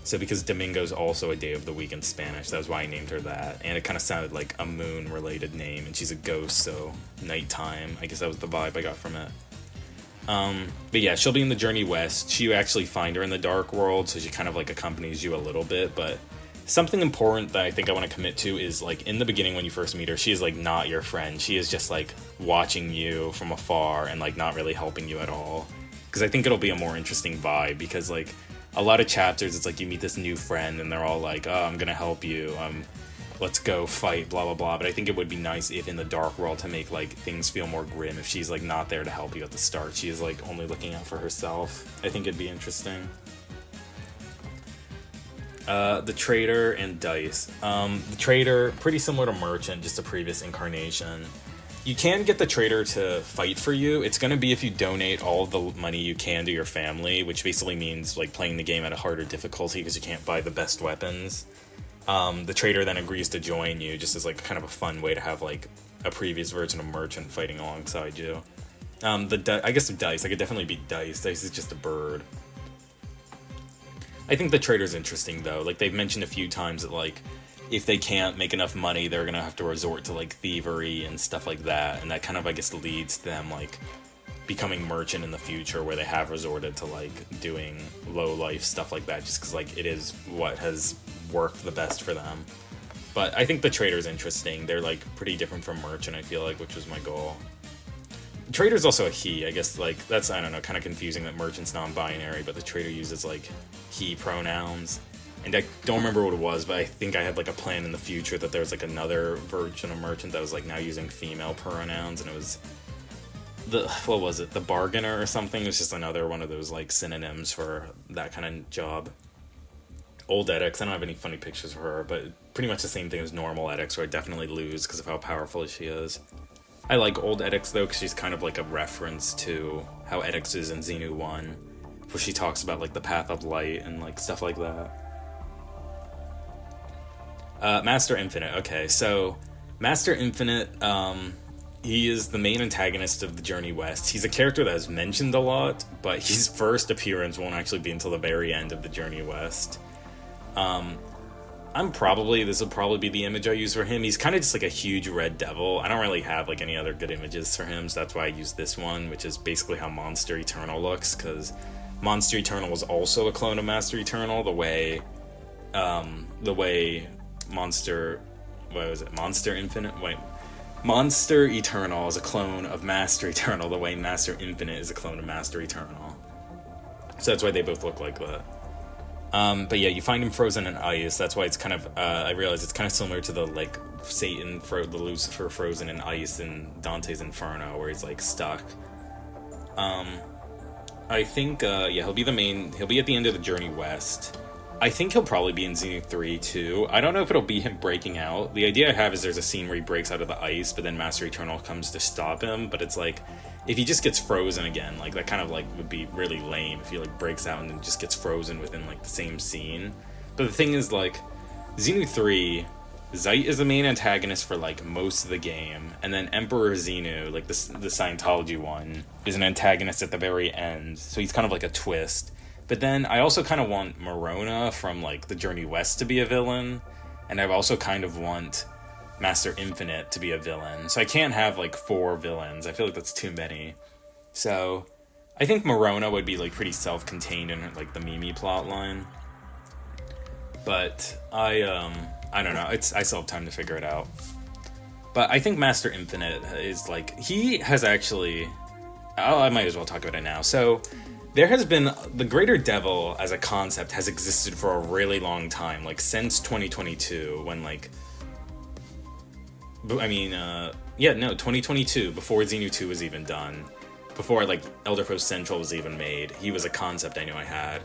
So because Domingo's also a day of the week in Spanish, that was why I named her that. And it kind of sounded like a moon-related name, and she's a ghost, so nighttime. I guess that was the vibe I got from it. But yeah, she'll be in the Journey West. You actually find her in the Dark World, so she kind of like accompanies you a little bit. But something important that I think I want to commit to is like in the beginning when you first meet her, she is like not your friend. She is just like watching you from afar and like not really helping you at all. Because I think it'll be a more interesting vibe, because like a lot of chapters, it's like you meet this new friend and they're all like, oh, I'm gonna help you, let's go fight, blah blah blah. But I think it would be nice if in the Dark World to make like things feel more grim, if she's like not there to help you at the start, she is like only looking out for herself. I think it'd be interesting. The Trader and Dice. The Trader, pretty similar to Merchant, just a previous incarnation. You can get the Trader to fight for you. It's going to be if you donate all the money you can to your family, which basically means like playing the game at a harder difficulty because you can't buy the best weapons. The Trader then agrees to join you, just as like kind of a fun way to have like a previous version of Merchant fighting alongside you. I guess Dice. I could definitely beat Dice. Dice is just a bird. I think the Trader's interesting though. Like they've mentioned a few times that like if they can't make enough money, they're gonna have to resort to like thievery and stuff like that, and that kind of I guess leads to them like becoming Merchant in the future, where they have resorted to like doing low life stuff like that, just because like it is what has worked the best for them. But I think the Trader's interesting. They're like pretty different from Merchant, I feel like, which was my goal. Trader's also a he, I guess. Like that's, I don't know, kind of confusing that Merchant's non-binary, but the Trader uses like he pronouns. And I don't remember what it was, but I think I had like a plan in the future that there was like another version of Merchant that was like now using female pronouns, and it was the Bargainer or something. It was just another one of those like synonyms for that kind of job. Old Edix, I don't have any funny pictures of her, but pretty much the same thing as normal Edix, where I definitely lose because of how powerful she is. I like Old Edix though, because she's kind of like a reference to how Edix is in Xenu 1, where she talks about like the path of light and like stuff like that. Master Infinite. Okay, so Master Infinite, he is the main antagonist of the Journey West. He's a character that is mentioned a lot, but his first appearance won't actually be until the very end of the Journey West. This will probably be the image I use for him. He's kind of just like a huge red devil. I don't really have like any other good images for him, so that's why I use this one, which is basically how Monster Eternal looks, because Monster Eternal was also a clone of Master Eternal, the way Monster Infinite? Wait. Monster Eternal is a clone of Master Eternal, the way Master Infinite is a clone of Master Eternal. So that's why they both look like that. But yeah, you find him frozen in ice. That's why it's kind of, I realize it's kind of similar to the, like, Satan, the Lucifer frozen in ice in Dante's Inferno, where he's, like, stuck. I think, he'll be at the end of the Journey West. I think he'll probably be in Xenu 3, too. I don't know if it'll be him breaking out. The idea I have is there's a scene where he breaks out of the ice, but then Master Eternal comes to stop him, but it's like, if he just gets frozen again, like, that kind of, like, would be really lame if he, like, breaks out and then just gets frozen within, like, the same scene. But the thing is, like, Xenu 3, Zeit is the main antagonist for, like, most of the game, and then Emperor Xenu, like, the Scientology one, is an antagonist at the very end, so he's kind of like a twist. But then I also kind of want Morona from, like, the Journey West to be a villain, and I also kind of want Master Infinite to be a villain. So I can't have, like, 4 villains. I feel like that's too many. So I think Morona would be, like, pretty self-contained in, like, the Mimi plotline. But I don't know. I still have time to figure it out. But I think Master Infinite is, like, he has actually... I might as well talk about it now. So There has been the Greater Devil as a concept has existed for a really long time, like since 2022, when like, I mean, yeah, no, 2022, before Xenu 2 was even done, before like Elder Post Central was even made, he was a concept I knew I had.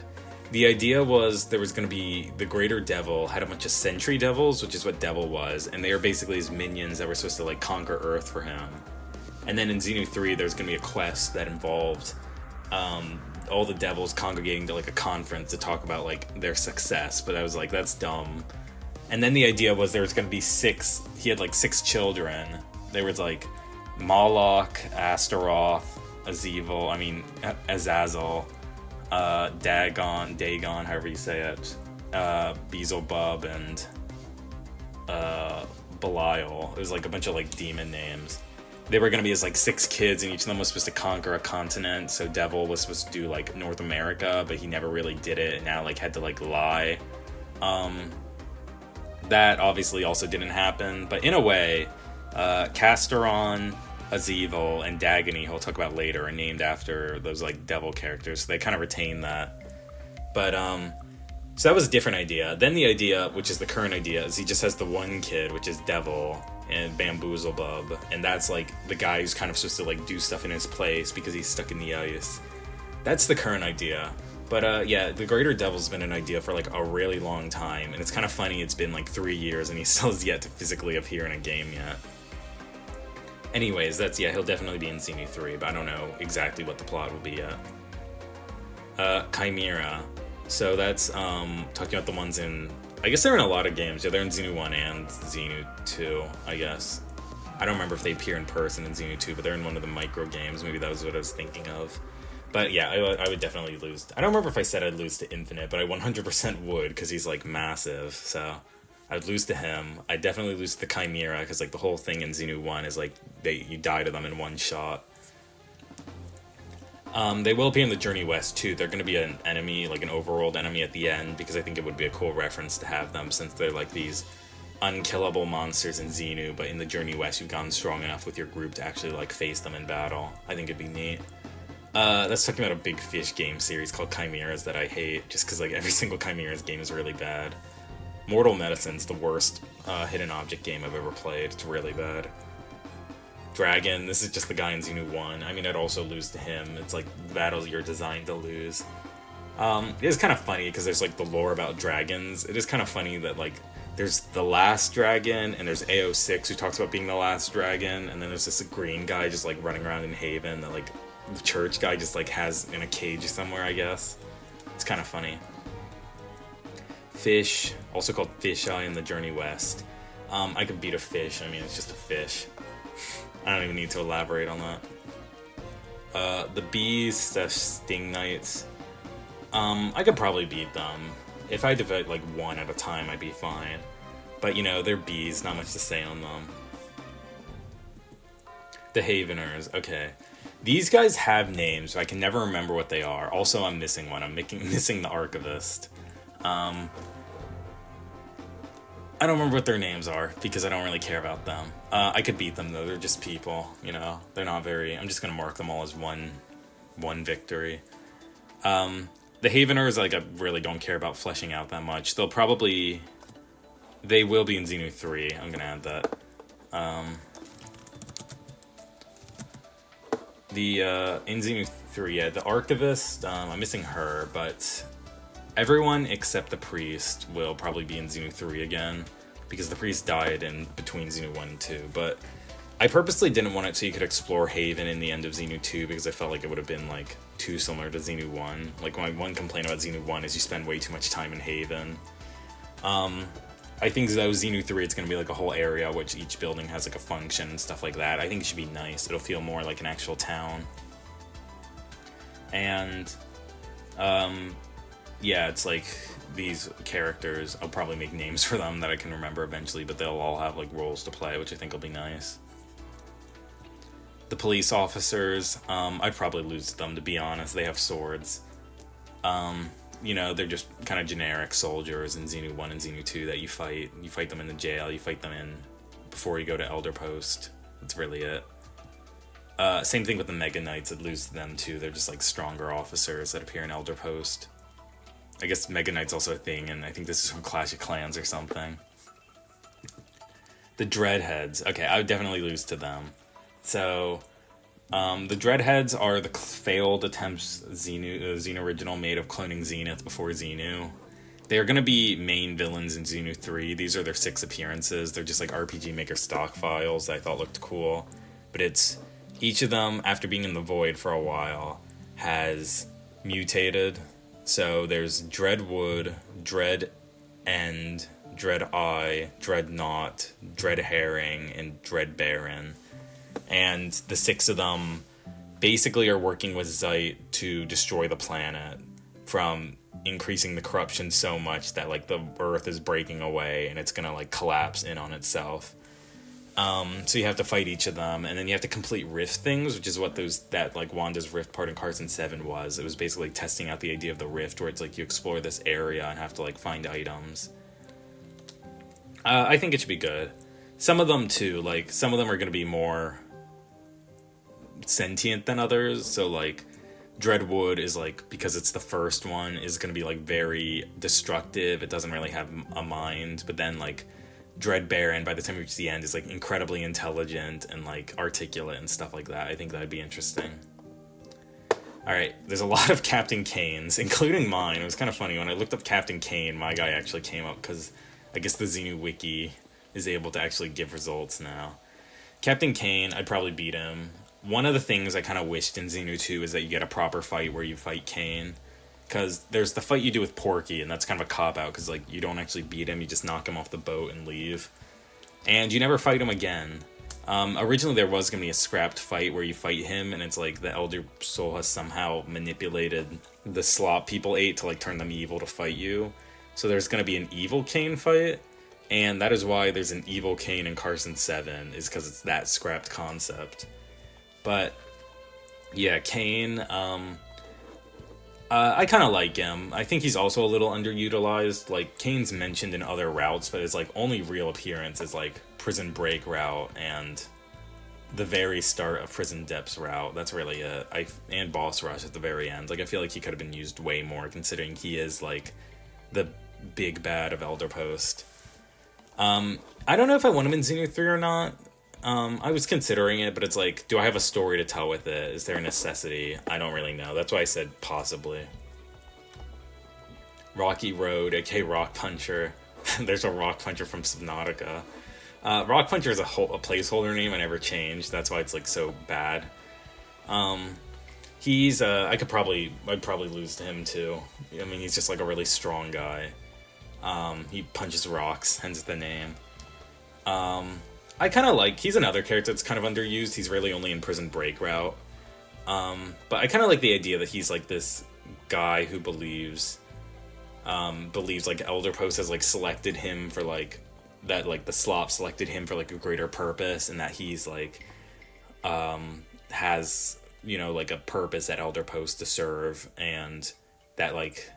The idea was there was going to be the Greater Devil had a bunch of Sentry Devils, which is what Devil was, and they were basically his minions that were supposed to like conquer Earth for him. And then in Xenu 3, there's going to be a quest that involved all the devils congregating to like a conference to talk about like their success, but I was like, that's dumb. And then the idea was there was going to be he had like 6 children. There was like Moloch, Astaroth, Azazel, Dagon, however you say it, Beelzebub, and Belial. It was like a bunch of like demon names. They were going to be as like 6 kids, and each of them was supposed to conquer a continent. So Devil was supposed to do like North America, but he never really did it, and now like had to like lie. That obviously also didn't happen, but in a way, Casteron, Azazel, and Dagony, who we'll talk about later, are named after those like devil characters, so they kind of retain that. But so that was a different idea. Then the idea, which is the current idea, is he just has the one kid, which is Devil, and Bamboozlebub, and that's like the guy who's kind of supposed to like do stuff in his place because he's stuck in the ice. That's the current idea. But yeah, the Greater Devil's been an idea for like a really long time, and it's kind of funny it's been like 3 years and he still has yet to physically appear in a game yet. Anyways, he'll definitely be in Xenu 3, but I don't know exactly what the plot will be yet. Chimera. So that's talking about the ones in, I guess they're in a lot of games. Yeah, they're in Xenu 1 and Xenu 2, I guess. I don't remember if they appear in person in Xenu 2, but they're in one of the micro games. Maybe that was what I was thinking of. But yeah, I would definitely lose. I don't remember if I said I'd lose to Infinite, but I 100% would, because he's like massive, so I'd lose to him. I'd definitely lose to the Chimera, because like the whole thing in Xenu 1 is like you die to them in one shot. They will appear in the Journey West too. They're going to be an enemy, like an overworld enemy at the end, because I think it would be a cool reference to have them, since they're like these unkillable monsters in Xenu, but in the Journey West you've gotten strong enough with your group to actually like face them in battle. I think it'd be neat. That's talking about a Big Fish game series called Chimeras that I hate, just because like every single Chimeras game is really bad. Mortal Medicine's the worst hidden object game I've ever played. It's really bad. Dragon, this is just the guy in Xenu 1. I mean, I'd also lose to him. It's like battles you're designed to lose. It is kind of funny because there's like the lore about dragons. It is kind of funny that like there's the last dragon and there's AO6 who talks about being the last dragon, and then there's this green guy just like running around in Haven that like the church guy just like has in a cage somewhere, I guess. It's kind of funny. Fish, also called Fisheye in the Journey West. I could beat a fish. I mean, it's just a fish. I don't even need to elaborate on that. The bees, the sting knights. I could probably beat them. If I divide like one at a time, I'd be fine. But you know, they're bees, not much to say on them. The Haveners, okay. These guys have names, but I can never remember what they are. Also, I'm missing one. I'm missing the Archivist. I don't remember what their names are, because I don't really care about them. I could beat them, though. They're just people, you know? They're not very... I'm just gonna mark them all as one victory. The Haveners, like, I really don't care about fleshing out that much. They will be in Xenu 3. I'm gonna add that. In Xenu 3, yeah, the Archivist, I'm missing her, but everyone except the Priest will probably be in Xenu 3 again, because the Priest died in between Xenu 1 and 2, but I purposely didn't want it so you could explore Haven in the end of Xenu 2, because I felt like it would have been, like, too similar to Xenu 1. Like, my one complaint about Xenu 1 is you spend way too much time in Haven. I think, though, Xenu 3, it's going to be, like, a whole area which each building has, like, a function and stuff like that. I think it should be nice. It'll feel more like an actual town. And, yeah, it's, like, these characters, I'll probably make names for them that I can remember eventually, but they'll all have, like, roles to play, which I think will be nice. The police officers, I'd probably lose to them, to be honest. They have swords. You know, they're just kind of generic soldiers in Xenu 1 and Xenu 2 that you fight. You fight them in the jail, you fight them before you go to Elder Post. That's really it. Same thing with the Mega Knights. I'd lose to them too. They're just like stronger officers that appear in Elder Post. I guess Mega Knight's also a thing, and I think this is from Clash of Clans or something. The Dreadheads. Okay, I would definitely lose to them. So, the Dreadheads are the failed attempts Xenu original made of cloning Zenith before Xenu. They're going to be main villains in Xenu 3. These are their 6 appearances. They're just like RPG Maker stock files that I thought looked cool. But it's, each of them, after being in the Void for a while, has mutated. So there's Dreadwood, Dread End, Dread Eye, Dreadnought, Dread Herring, and Dread Baron. And the 6 of them basically are working with Zeit to destroy the planet from increasing the corruption so much that like the Earth is breaking away and it's gonna like collapse in on itself. So you have to fight each of them, and then you have to complete rift things, which is what that like Wanda's rift part in Carson 7 was. It was basically testing out the idea of the rift, where it's like you explore this area and have to like find items. I think it should be good. Some of them too, like some of them are going to be more sentient than others. So like Dreadwood is like, because it's the first one, is going to be like very destructive. It doesn't really have a mind, but then like Dread Baron, by the time you reach the end, is like incredibly intelligent and like articulate and stuff like that. I think that'd be interesting. Alright, there's a lot of Captain Canes, including mine. It was kind of funny, when I looked up Captain Cane, my guy actually came up, because I guess the Xenu Wiki is able to actually give results now. Captain Cane, I'd probably beat him. One of the things I kind of wished in Xenu 2 is that you get a proper fight where you fight Cane. Because there's the fight you do with Porky, and that's kind of a cop-out, because like you don't actually beat him, you just knock him off the boat and leave. And you never fight him again. Originally there was going to be a scrapped fight where you fight him, and it's like the Elder Soul has somehow manipulated the slop people ate to like turn them evil to fight you. So there's going to be an evil Cane fight, and that is why there's an evil Cane in Carson 7, is because it's that scrapped concept. But yeah, Cane, I kind of like him. I think he's also a little underutilized. Like, Kane's mentioned in other routes, but his like only real appearance is like Prison Break route and the very start of Prison Depths route. That's really it. And Boss Rush at the very end. Like, I feel like he could have been used way more, considering he is like the big bad of Elder Post. I don't know if I want him in Xenu 3 or not. I was considering it, but it's like, do I have a story to tell with it? Is there a necessity? I don't really know. That's why I said possibly. Rocky Road, aka Rock Puncher. There's a Rock Puncher from Subnautica. Rock Puncher is a placeholder name I never changed. That's why it's like so bad. He's I'd probably lose to him too. I mean, he's just like a really strong guy. He punches rocks, hence the name. I kind of like, he's another character that's kind of underused. He's really only in Prison Break route. But I kind of like the idea that he's like this guy who believes like Elder Post has like selected him for like, that like the slop selected him for like a greater purpose, and that he's like, has, you know, like a purpose at Elder Post to serve, and that like,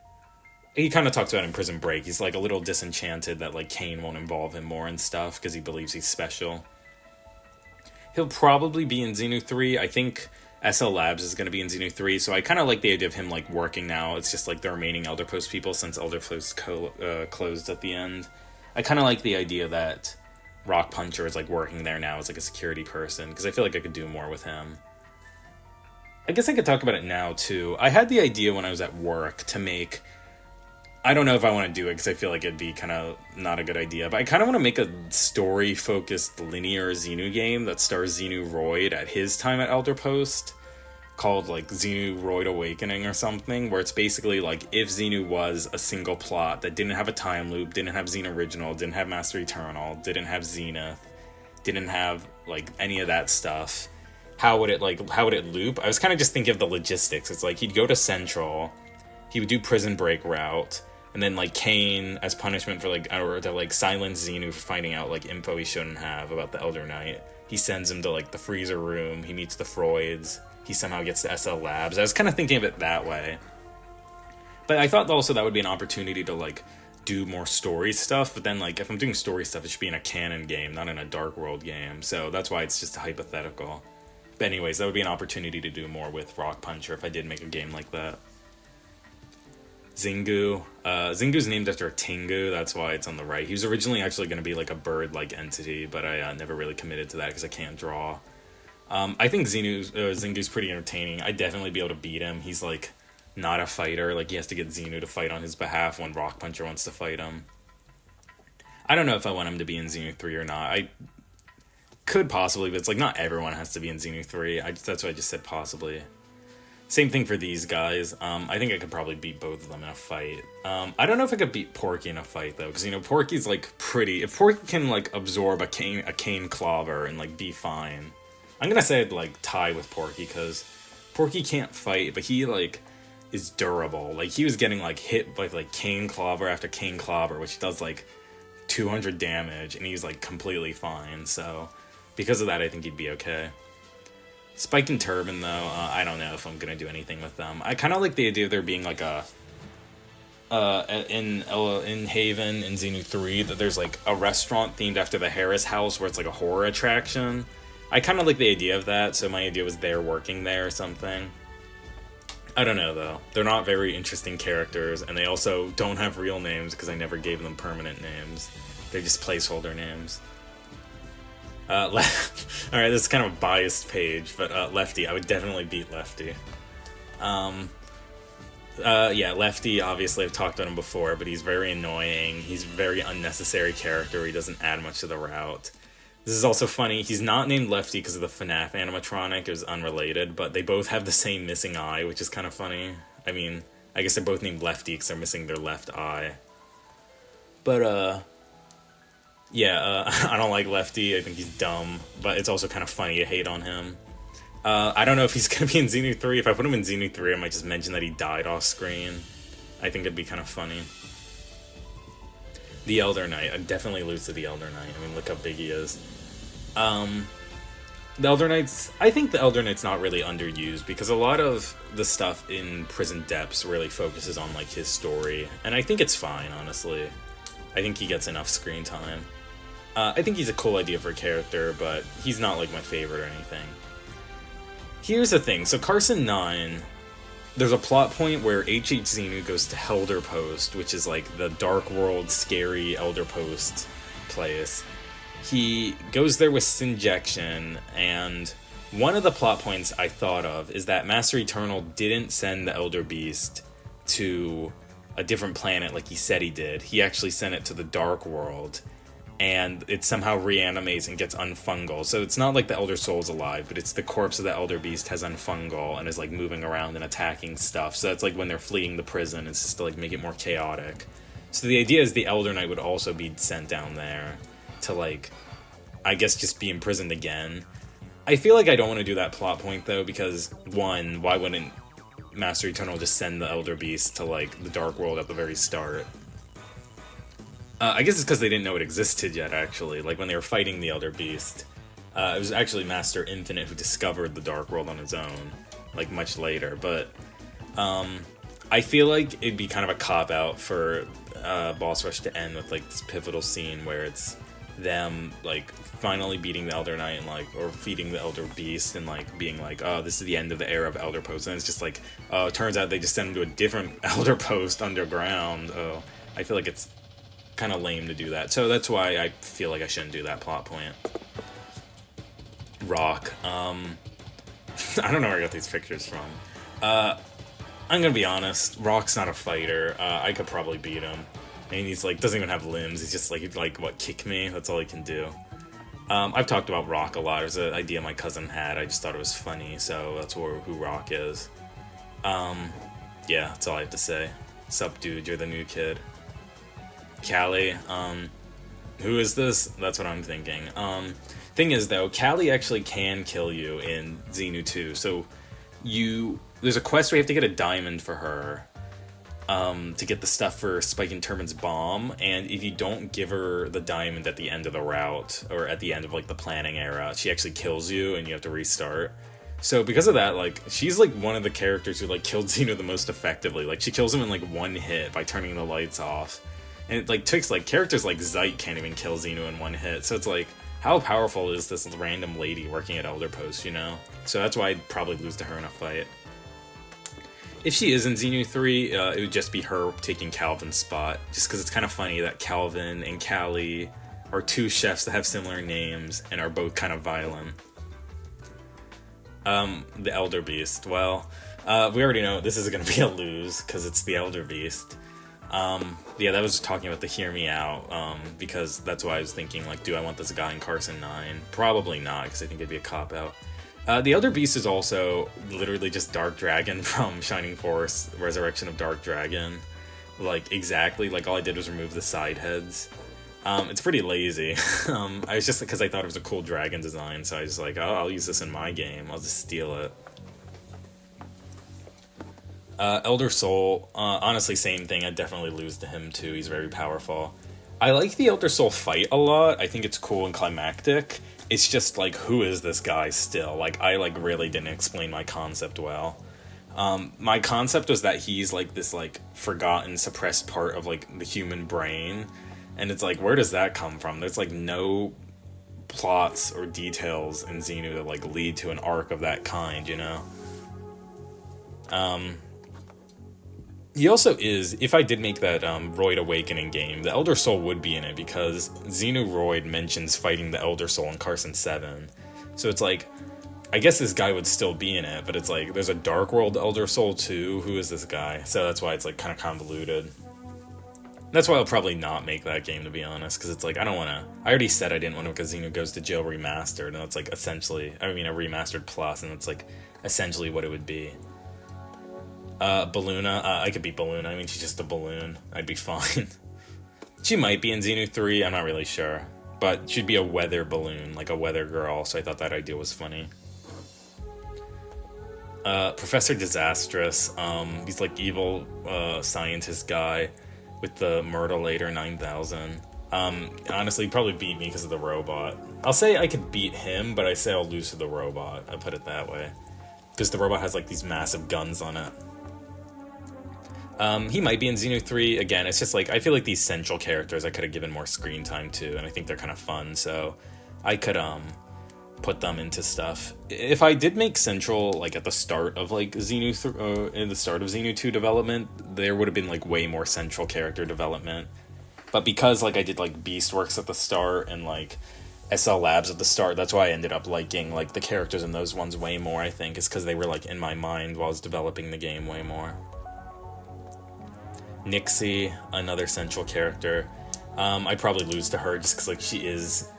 he kind of talks about in Prison Break, he's like a little disenchanted that like Cane won't involve him more and stuff because he believes he's special. He'll probably be in Xenu 3. I think SL Labs is going to be in Xenu 3, so I kind of like the idea of him like working now. It's just like the remaining Elder Post people, since Elder Post closed at the end. I kind of like the idea that Rock Puncher is like working there now as like a security person, because I feel like I could do more with him. I guess I could talk about it now too. I had the idea when I was at work to make, I don't know if I want to do it because I feel like it'd be kind of not a good idea, but I kind of want to make a story-focused linear Xenu game that stars Xenu Roid at his time at Elder Post, called like Xenu Roid Awakening or something, where it's basically like if Xenu was a single plot that didn't have a time loop, didn't have Xen Original, didn't have Master Eternal, didn't have Zenith, didn't have like any of that stuff, how would it loop? I was kind of just thinking of the logistics. It's like he'd go to Central, he would do Prison Break route, and then like Cane, as punishment for like, or to like silence Xenu for finding out like info he shouldn't have about the Elder Knight, he sends him to like the freezer room, he meets the Freuds, he somehow gets to SL Labs. I was kind of thinking of it that way. But I thought also that would be an opportunity to like do more story stuff, but then like if I'm doing story stuff, it should be in a canon game, not in a Dark World game. So that's why it's just a hypothetical. But anyways, that would be an opportunity to do more with Rock Puncher if I did make a game like that. Xenu. Zingu's named after a Tengu, that's why it's on the right. He was originally actually going to be like a bird-like entity, but I never really committed to that because I can't draw. I think Zingu's pretty entertaining. I'd definitely be able to beat him. He's like not a fighter. Like he has to get Xenu to fight on his behalf when Rock Puncher wants to fight him. I don't know if I want him to be in Xenu 3 or not. I could possibly, but it's like not everyone has to be in Xenu 3. That's why I just said possibly. Same thing for these guys. I think I could probably beat both of them in a fight. I don't know if I could beat Porky in a fight though, because Porky's like pretty. If Porky can like absorb a cane clobber and like be fine, I'm gonna say I'd like tie with Porky because Porky can't fight, but he like is durable. Like he was getting like hit by like cane clobber after cane clobber, which does like 200 damage, and he's like completely fine. So because of that, I think he'd be okay. Spike and Turban, though, I don't know if I'm going to do anything with them. I kind of like the idea of there being, like, in Haven, in Xenu 3, that there's, like, a restaurant themed after the Harris house where it's, like, a horror attraction. I kind of like the idea of that, so my idea was they're working there or something. I don't know, though. They're not very interesting characters, and they also don't have real names because I never gave them permanent names. They're just placeholder names. Alright, this is kind of a biased page, but Lefty, I would definitely beat Lefty. Yeah, Lefty, obviously I've talked about him before, but he's very annoying. He's a very unnecessary character. He doesn't add much to the route. This is also funny. He's not named Lefty because of the FNAF animatronic. It was unrelated, but they both have the same missing eye, which is kind of funny. I mean, I guess they're both named Lefty because they're missing their left eye. But, yeah, I don't like Lefty. I think he's dumb, but it's also kind of funny to hate on him. I don't know if he's going to be in Xenu 3. If I put him in Xenu 3, I might just mention that he died off screen. I think it'd be kind of funny. The Elder Knight. I'd definitely lose to the Elder Knight. I mean, look how big he is. The Elder Knight's... I think the Elder Knight's not really underused, because a lot of the stuff in Prison Depths really focuses on, like, his story. And I think it's fine, honestly. I think he gets enough screen time. I think he's a cool idea for a character, but he's not, like, my favorite or anything. Here's the thing. So Carson 9, there's a plot point where H.H. Xenu goes to Helder Post, which is, like, the dark world, scary Elder Post place. He goes there with Synjection, and one of the plot points I thought of is that Master Eternal didn't send the Elder Beast to a different planet like he said he did. He actually sent it to the dark world, and it somehow reanimates and gets unfungal. So it's not like the Elder Soul's alive, but it's the corpse of the Elder Beast has unfungal and is like moving around and attacking stuff. So that's like when they're fleeing the prison, it's just to like make it more chaotic. So the idea is the Elder Knight would also be sent down there to like, I guess, just be imprisoned again. I feel like I don't want to do that plot point though, because one, why wouldn't Master Eternal just send the Elder Beast to like the Dark World at the very start? I guess it's because they didn't know it existed yet, actually. Like, when they were fighting the Elder Beast, it was actually Master Infinite who discovered the Dark World on his own, like, much later. But, I feel like it'd be kind of a cop-out for Boss Rush to end with, like, this pivotal scene where it's them, like, finally beating the Elder Knight and, like, or feeding the Elder Beast and, like, being like, oh, this is the end of the era of Elder Post. And it's just like, oh, it turns out they just sent him to a different Elder Post underground. Oh, I feel like it's kind of lame to do that, so that's why I feel like I shouldn't do that plot point. Rock, I don't know where I got these pictures from. I'm gonna be honest, Rock's not a fighter. I could probably beat him. I mean, he's like, doesn't even have limbs, he's just like what, kick me? That's all he can do. I've talked about Rock a lot. It was an idea my cousin had, I just thought it was funny, so that's who Rock is. Yeah, that's all I have to say. Sup, dude, you're the new kid. Callie, who is this? That's what I'm thinking. Thing is, though, Callie actually can kill you in Xenu 2, so there's a quest where you have to get a diamond for her, to get the stuff for Spike and Turban's bomb, and if you don't give her the diamond at the end of the route, or at the end of, like, the planning era, she actually kills you, and you have to restart. So because of that, like, she's, like, one of the characters who, like, killed Xenu the most effectively. Like, she kills him in, like, one hit by turning the lights off. And it, like, takes, like, characters like Zeit can't even kill Xenu in one hit. So it's like, how powerful is this random lady working at Elder Post, you know? So that's why I'd probably lose to her in a fight. If she is in Xenu 3, it would just be her taking Calvin's spot. Just because it's kind of funny that Calvin and Callie are two chefs that have similar names and are both kind of violent. The Elder Beast. Well, we already know this is going to be a lose because it's the Elder Beast. Yeah, that was talking about the Hear Me Out, because that's why I was thinking, like, do I want this guy in Carson 9? Probably not, because I think it'd be a cop-out. The Elder Beast is also literally just Dark Dragon from Shining Force, Resurrection of Dark Dragon. Like, exactly, like, all I did was remove the side heads. It's pretty lazy. I was just, because I thought it was a cool dragon design, so I was like, oh, I'll use this in my game, I'll just steal it. Elder Soul, honestly, same thing, I'd definitely lose to him too, he's very powerful. I like the Elder Soul fight a lot, I think it's cool and climactic. It's just, like, who is this guy still? Like, I, like, really didn't explain my concept well. My concept was that he's, like, this, like, forgotten, suppressed part of, like, the human brain. And it's like, where does that come from? There's, like, no plots or details in Xenu that, like, lead to an arc of that kind, you know? He also is, if I did make that Roid Awakening game, the Elder Soul would be in it because Xenu Roid mentions fighting the Elder Soul in Carson 7. So it's like, I guess this guy would still be in it, but it's like, there's a Dark World Elder Soul too, who is this guy? So that's why it's like kind of convoluted. That's why I'll probably not make that game, to be honest, because it's like, I don't want to, I already said I didn't want to because Xenu Goes to Jail Remastered, and that's like essentially, I mean a Remastered Plus, and that's like essentially what it would be. Balloona, I could beat Balloona, I mean, she's just a balloon, I'd be fine. She might be in Xenu 3, I'm not really sure, but she'd be a weather balloon, like a weather girl, so I thought that idea was funny. Professor Disastrous, he's like evil, scientist guy with the Myrtleator 9000. Honestly, he'd probably beat me because of the robot. I'll say I could beat him, but I say I'll lose to the robot, I put it that way. Because the robot has like these massive guns on it. He might be in Xenu 3, again, it's just like, I feel like these central characters I could have given more screen time to, and I think they're kind of fun, so I could, put them into stuff. If I did make central, like, at the start of, like, in the start of Xenu 2 development, there would have been, like, way more central character development, but because, like, I did, like, Beastworks at the start, and, like, SL Labs at the start, that's why I ended up liking, like, the characters in those ones way more, I think, is because they were, like, in my mind while I was developing the game way more. Nixie, another central character. I'd probably lose to her just because, like, she is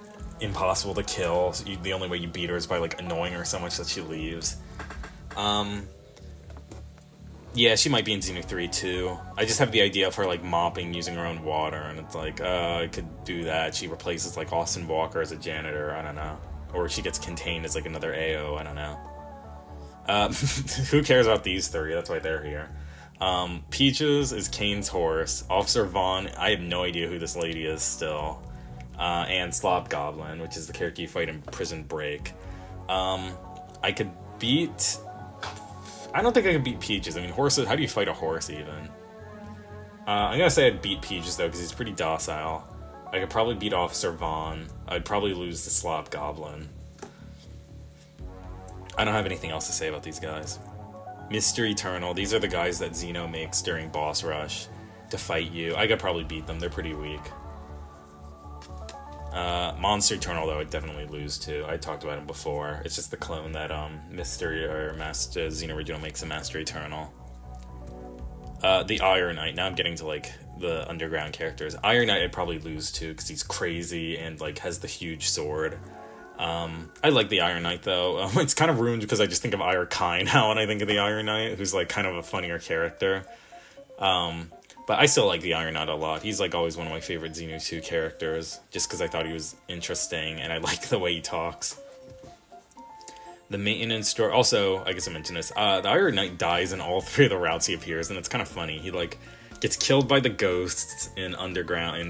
impossible to kill. So the only way you beat her is by, like, annoying her so much that she leaves. Yeah, she might be in Xenu 3 too. I just have the idea of her, like, mopping using her own water, and it's like, I could do that. She replaces, like, Austin Walker as a janitor, I don't know. Or she gets contained as, like, another AO, I don't know. Who cares about these three? That's why they're here. Peaches is Kane's horse. Officer Vaughn, I have no idea who this lady is still. And Slop Goblin, which is the character you fight in Prison Break. I could beat... I don't think I could beat Peaches. I mean, horses, how do you fight a horse, even? I'm gonna say I'd beat Peaches, though, because he's pretty docile. I could probably beat Officer Vaughn. I'd probably lose to Slop Goblin. I don't have anything else to say about these guys. Mr. Eternal, these are the guys that Xeno makes during Boss Rush to fight you. I could probably beat them, they're pretty weak. Monster Eternal, though, I'd definitely lose to. I talked about him before. It's just the clone that Master Xeno Original makes a Master Eternal. The Iron Knight, now I'm getting to, like, the underground characters. Iron Knight I'd probably lose to, because he's crazy and, like, has the huge sword. I like the Iron Knight, though. It's kind of ruined because I just think of Iron Kai now when I think of the Iron Knight, who's, like, kind of a funnier character. But I still like the Iron Knight a lot. He's, like, always one of my favorite Xenu 2 characters, just because I thought he was interesting, and I like the way he talks. The maintenance store... Also, I guess I mentioned this. The Iron Knight dies in all three of the routes he appears, and it's kind of funny. He, like, gets killed by the ghosts in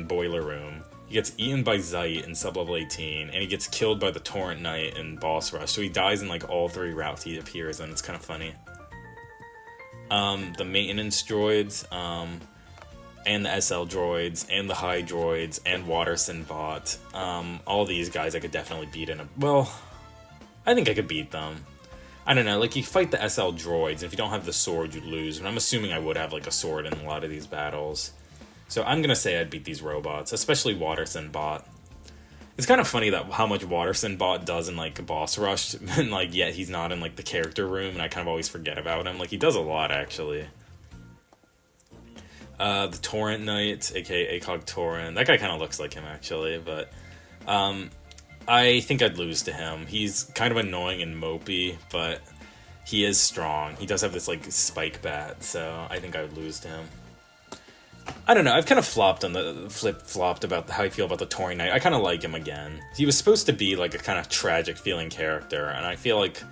Boiler Room. He gets eaten by Zeit in Sublevel 18, and he gets killed by the Torrent Knight in Boss Rush. So he dies in, like, all three routes he appears, and it's kind of funny. The maintenance droids, and the SL droids, and the high droids, and Waterson bot. All these guys I could definitely beat in a... Well, I think I could beat them. I don't know, like, you fight the SL droids, and if you don't have the sword, you lose. And I'm assuming I would have, like, a sword in a lot of these battles. So I'm gonna say I'd beat these robots, especially Waterson bot. It's kind of funny that how much Waterson bot does in, like, Boss Rush, and, like, yet he's not in, like, the character room, and I kind of always forget about him. Like, he does a lot, actually. The Torrent Knight, aka ACOG Torrent. That guy kind of looks like him, actually, but... I think I'd lose to him. He's kind of annoying and mopey, but he is strong. He does have this, like, spike bat, so I think I would lose to him. I don't know, I've kind of flip-flopped about how I feel about the Torrent Knight. I kind of like him again. He was supposed to be, like, a kind of tragic-feeling character, and I feel like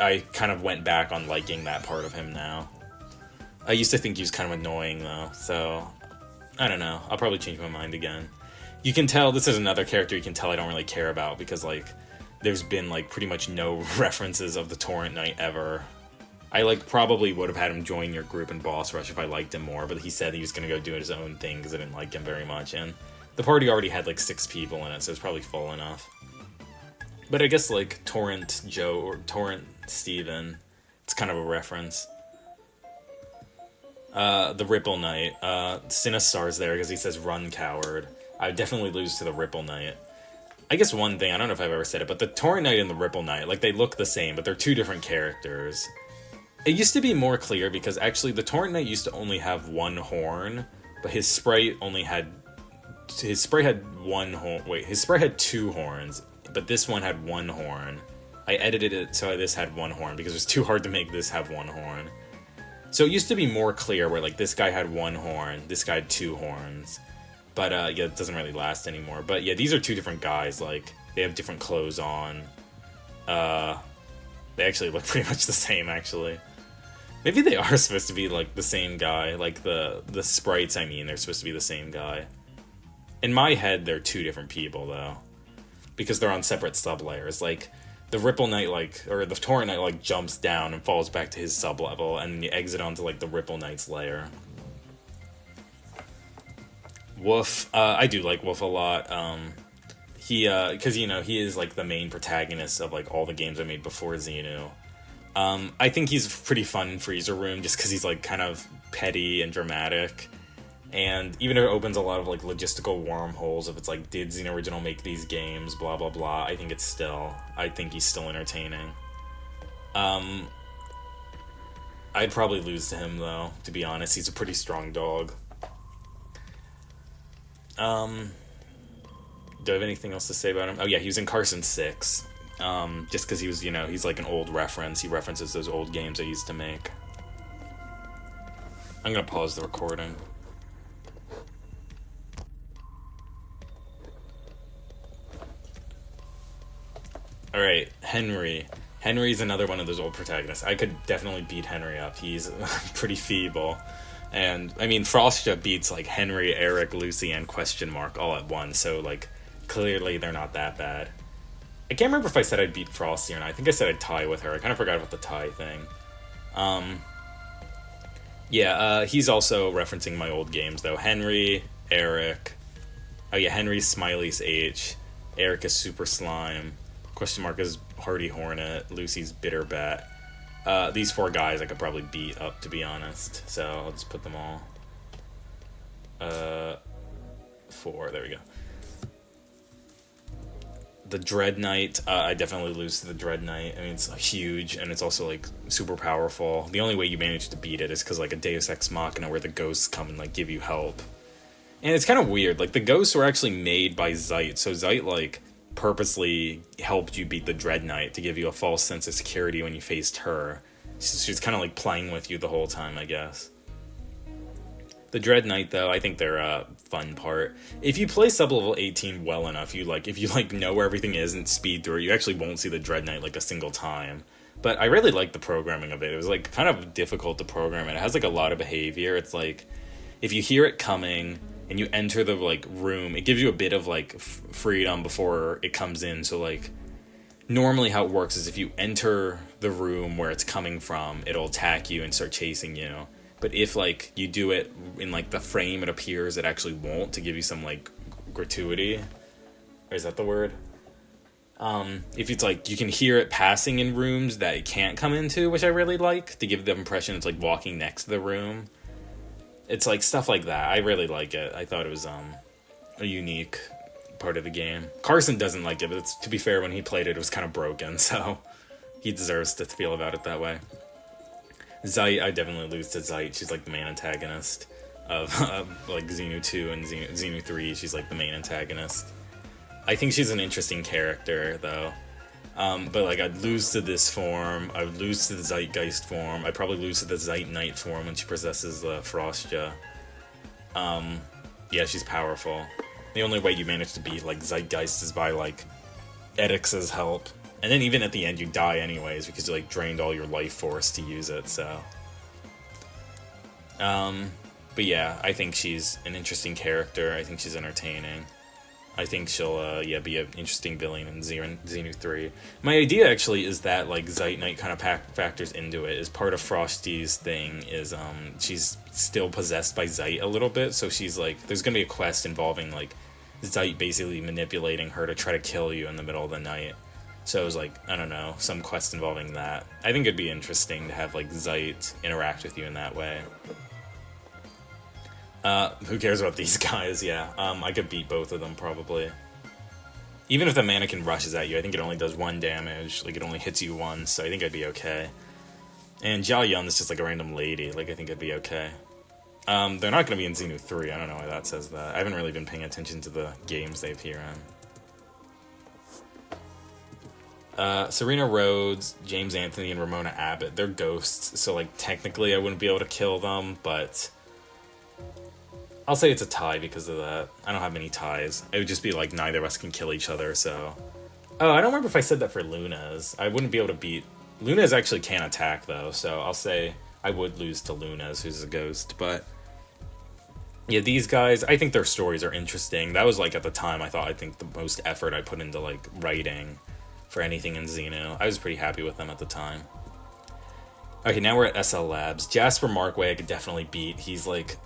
I kind of went back on liking that part of him now. I used to think he was kind of annoying, though, so... I don't know, I'll probably change my mind again. You can tell, this is another character you can tell I don't really care about, because, like, there's been, like, pretty much no references of the Torrent Knight ever. I, like, probably would have had him join your group in Boss Rush if I liked him more, but he said he was gonna go do his own thing because I didn't like him very much, and the party already had, like, 6 people in it, so it's probably full enough. But I guess, like, Torrent Joe or Torrent Steven, it's kind of a reference. The Ripple Knight, Sinistar's there because he says run coward. I would definitely lose to the Ripple Knight. I guess one thing, I don't know if I've ever said it, but the Torrent Knight and the Ripple Knight, like, they look the same, but they're 2 different characters. It used to be more clear because actually the Torrent Knight used to only have 1 horn, but his sprite only had... His sprite had 1 horn... Wait, his sprite had 2 horns, but this one had 1 horn. I edited it so this had 1 horn because it was too hard to make this have 1 horn. So it used to be more clear where, like, this guy had 1 horn, this guy had 2 horns. But, yeah, it doesn't really last anymore. But, yeah, these are 2 different guys. Like, they have different clothes on. They actually look pretty much the same, actually. Maybe they are supposed to be, like, the same guy. Like, the sprites, I mean, they're supposed to be the same guy. In my head, they're 2 different people, though. Because they're on separate sub-layers. Like, the Ripple Knight, like, or the Torrent Knight, like, jumps down and falls back to his sub-level. And you exit onto, like, the Ripple Knight's lair. Woof, I do like Woof a lot. Because, you know, he is, like, the main protagonist of, like, all the games I made before Xenu. I think he's pretty fun in Freezer Room, just because he's, like, kind of petty and dramatic. And even if it opens a lot of, like, logistical wormholes, if it's, like, did Xenu Original make these games, blah, blah, blah, I think he's still entertaining. I'd probably lose to him, though, to be honest. He's a pretty strong dog. Do I have anything else to say about him? Oh yeah, he was in Carson 6. Just because he was, you know, he's like an old reference. He references those old games I used to make. I'm gonna pause the recording. Alright, Henry. Henry's another one of those old protagonists. I could definitely beat Henry up. He's pretty feeble. And, I mean, Frostia beats, like, Henry, Eric, Lucy, and Question Mark all at once, so, like, clearly they're not that bad. I can't remember if I said I'd beat Frosty or not. I think I said I'd tie with her. I kind of forgot about the tie thing. Yeah, he's also referencing my old games, though. Henry, Eric. Oh, yeah, Henry's Smiley's H. Eric is Super Slime. Question Mark is Hardy Hornet. Lucy's Bitter Bat. These 4 guys I could probably beat up, to be honest. So I'll just put them all. 4, there we go. The Dread Knight, I definitely lose to the Dread Knight. I mean, it's huge, and it's also, like, super powerful. The only way you manage to beat it is because, like, a Deus Ex Machina where the ghosts come and, like, give you help. And it's kind of weird. Like, the ghosts were actually made by Zeit, so Zeit, like, purposely helped you beat the Dread Knight to give you a false sense of security when you faced her. She's kind of, like, playing with you the whole time, I guess. The Dread Knight, though, I think they're a fun part. If you play sub-level 18 well enough, if you know where everything is and speed through it, you actually won't see the Dread Knight, like, a single time. But I really like the programming of it. It was, like, kind of difficult to program, and it has, like, a lot of behavior. It's, like, if you hear it coming and you enter the, like, room, it gives you a bit of, like, freedom before it comes in. So, like, normally how it works is if you enter the room where it's coming from, it'll attack you and start chasing you. But if like you do it in like the frame it appears, it actually won't, to give you some like gratuity. Or is that the word? If it's like you can hear it passing in rooms that it can't come into, which I really like, to give the impression it's like walking next to the room. It's like stuff like that. I really like it. I thought it was a unique part of the game. Carson doesn't like it, but to be fair, when he played it, it was kind of broken, so he deserves to feel about it that way. Zeit, I definitely lose to Zeit. She's like the main antagonist of like Xenu 2 and Xenu 3. She's like the main antagonist. I think she's an interesting character, though. But like, I'd lose to this form. I would lose to the Zeitgeist form. I'd probably lose to the Zeit Knight form when she possesses the Frostja. Yeah, she's powerful. The only way you manage to beat like Zeitgeist is by like Edix's help. And then even at the end you die anyways because you like drained all your life force to use it, so. But yeah, I think she's an interesting character. I think she's entertaining. I think she'll be an interesting villain in Xenu 3. My idea actually is that like Zeit Knight kind of factors into it. Is part of Frosty's thing is she's still possessed by Zeit a little bit, so she's like, there's gonna be a quest involving like Zeit basically manipulating her to try to kill you in the middle of the night. So it was like, I don't know, some quest involving that. I think it'd be interesting to have like Zeit interact with you in that way. Who cares about these guys? Yeah, I could beat both of them probably. Even if the mannequin rushes at you, I think it only does 1 damage. Like, it only hits you once, so I think I'd be okay. And Jiao Yun is just like a random lady. Like, I think I'd be okay. They're not going to be in Xenu 3. I don't know why that says that. I haven't really been paying attention to the games they appear in. Serena Rhodes, James Anthony, and Ramona Abbott. They're ghosts, so like technically I wouldn't be able to kill them, but I'll say it's a tie because of that. I don't have many ties. It would just be like neither of us can kill each other, so. Oh, I don't remember if I said that for Luna's. I wouldn't be able to beat... Luna's actually can't attack, though, so I'll say I would lose to Luna's, who's a ghost, but... Yeah, these guys, I think their stories are interesting. That was, like, at the time, I think the most effort I put into, like, writing for anything in Xenu. I was pretty happy with them at the time. Okay, now we're at SL Labs. Jasper Markway I could definitely beat. He's, like...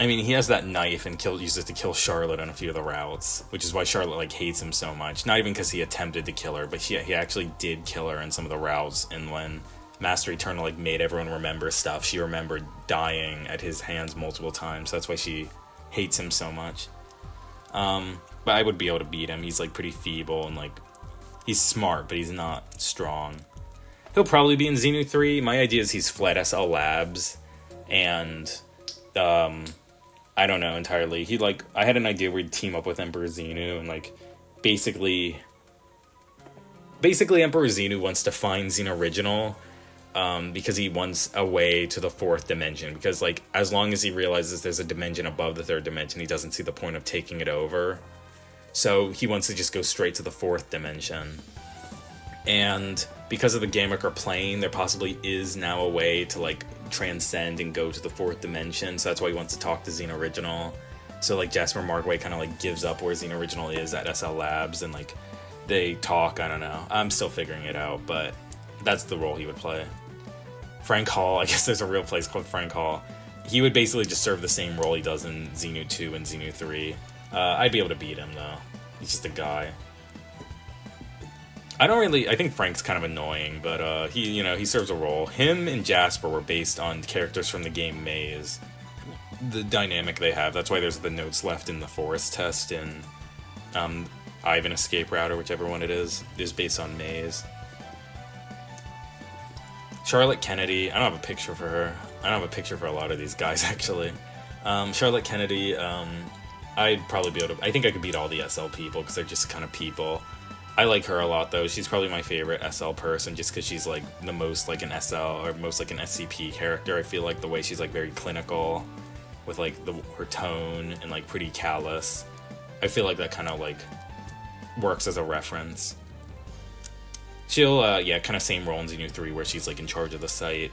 I mean, he has that knife and uses it to kill Charlotte on a few of the routes, which is why Charlotte, like, hates him so much. Not even because he attempted to kill her, but he actually did kill her in some of the routes, and when Master Eternal, like, made everyone remember stuff, she remembered dying at his hands multiple times. That's why she hates him so much. But I would be able to beat him. He's, like, pretty feeble, and, like, he's smart, but he's not strong. He'll probably be in Xenu 3. My idea is he's fled SL Labs, and, I don't know entirely. I had an idea where he'd team up with Emperor Xenu and, like, basically Emperor Xenu wants to find Xeno Original, because he wants a way to the 4th dimension. Because, like, as long as he realizes there's a dimension above the 3rd dimension, he doesn't see the point of taking it over. So he wants to just go straight to the 4th dimension. And because of the Gammaker plane, there possibly is now a way to, like, transcend and go to the 4th dimension, so that's why he wants to talk to Xeno Original. So, like, Jasper Markway kind of, like, gives up where Xeno Original is at SL Labs, and, like, they talk. I don't know. I'm still figuring it out, but that's the role he would play. Frank Hall, I guess there's a real place called Frank Hall. He would basically just serve the same role he does in Xenu 2 and Xenu 3. I'd be able to beat him, though. He's just a guy. I think Frank's kind of annoying, but he serves a role. Him and Jasper were based on characters from the game Maze. The dynamic they have, that's why there's the notes left in the forest test in Ivan Escape Route, or whichever one it is based on Maze. Charlotte Kennedy, I don't have a picture for her. I don't have a picture for a lot of these guys, actually. Charlotte Kennedy, I'd probably be able to... I think I could beat all the SL people, because they're just kind of people. I like her a lot, though. She's probably my favorite SL person, just because she's, like, the most like an SL, or most like an SCP character. I feel like the way she's, like, very clinical, with, like, her tone, and, like, pretty callous. I feel like that kind of, like, works as a reference. She'll, kind of same role in Xenu 3, where she's, like, in charge of the site.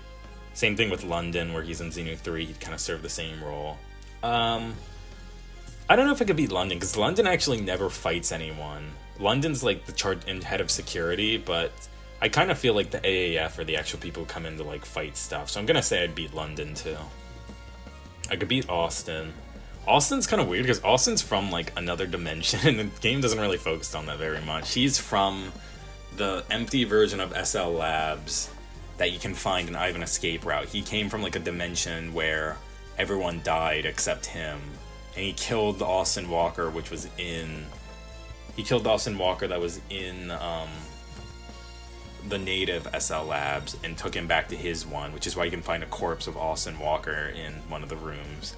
Same thing with London, where he's in Xenu 3, he'd kind of serve the same role. I don't know if I could beat London, because London actually never fights anyone. London's, like, the charge and head of security, but I kind of feel like the AAF are the actual people who come in to, like, fight stuff. So I'm gonna say I'd beat London, too. I could beat Austin. Austin's kind of weird because Austin's from like another dimension, and the game doesn't really focus on that very much. He's from the empty version of SL Labs that you can find in Ivan Escape Route. He came from like a dimension where everyone died except him, and he killed Austin Walker, which was in. He killed Austin Walker that was in the native SL Labs and took him back to his one, which is why you can find a corpse of Austin Walker in one of the rooms.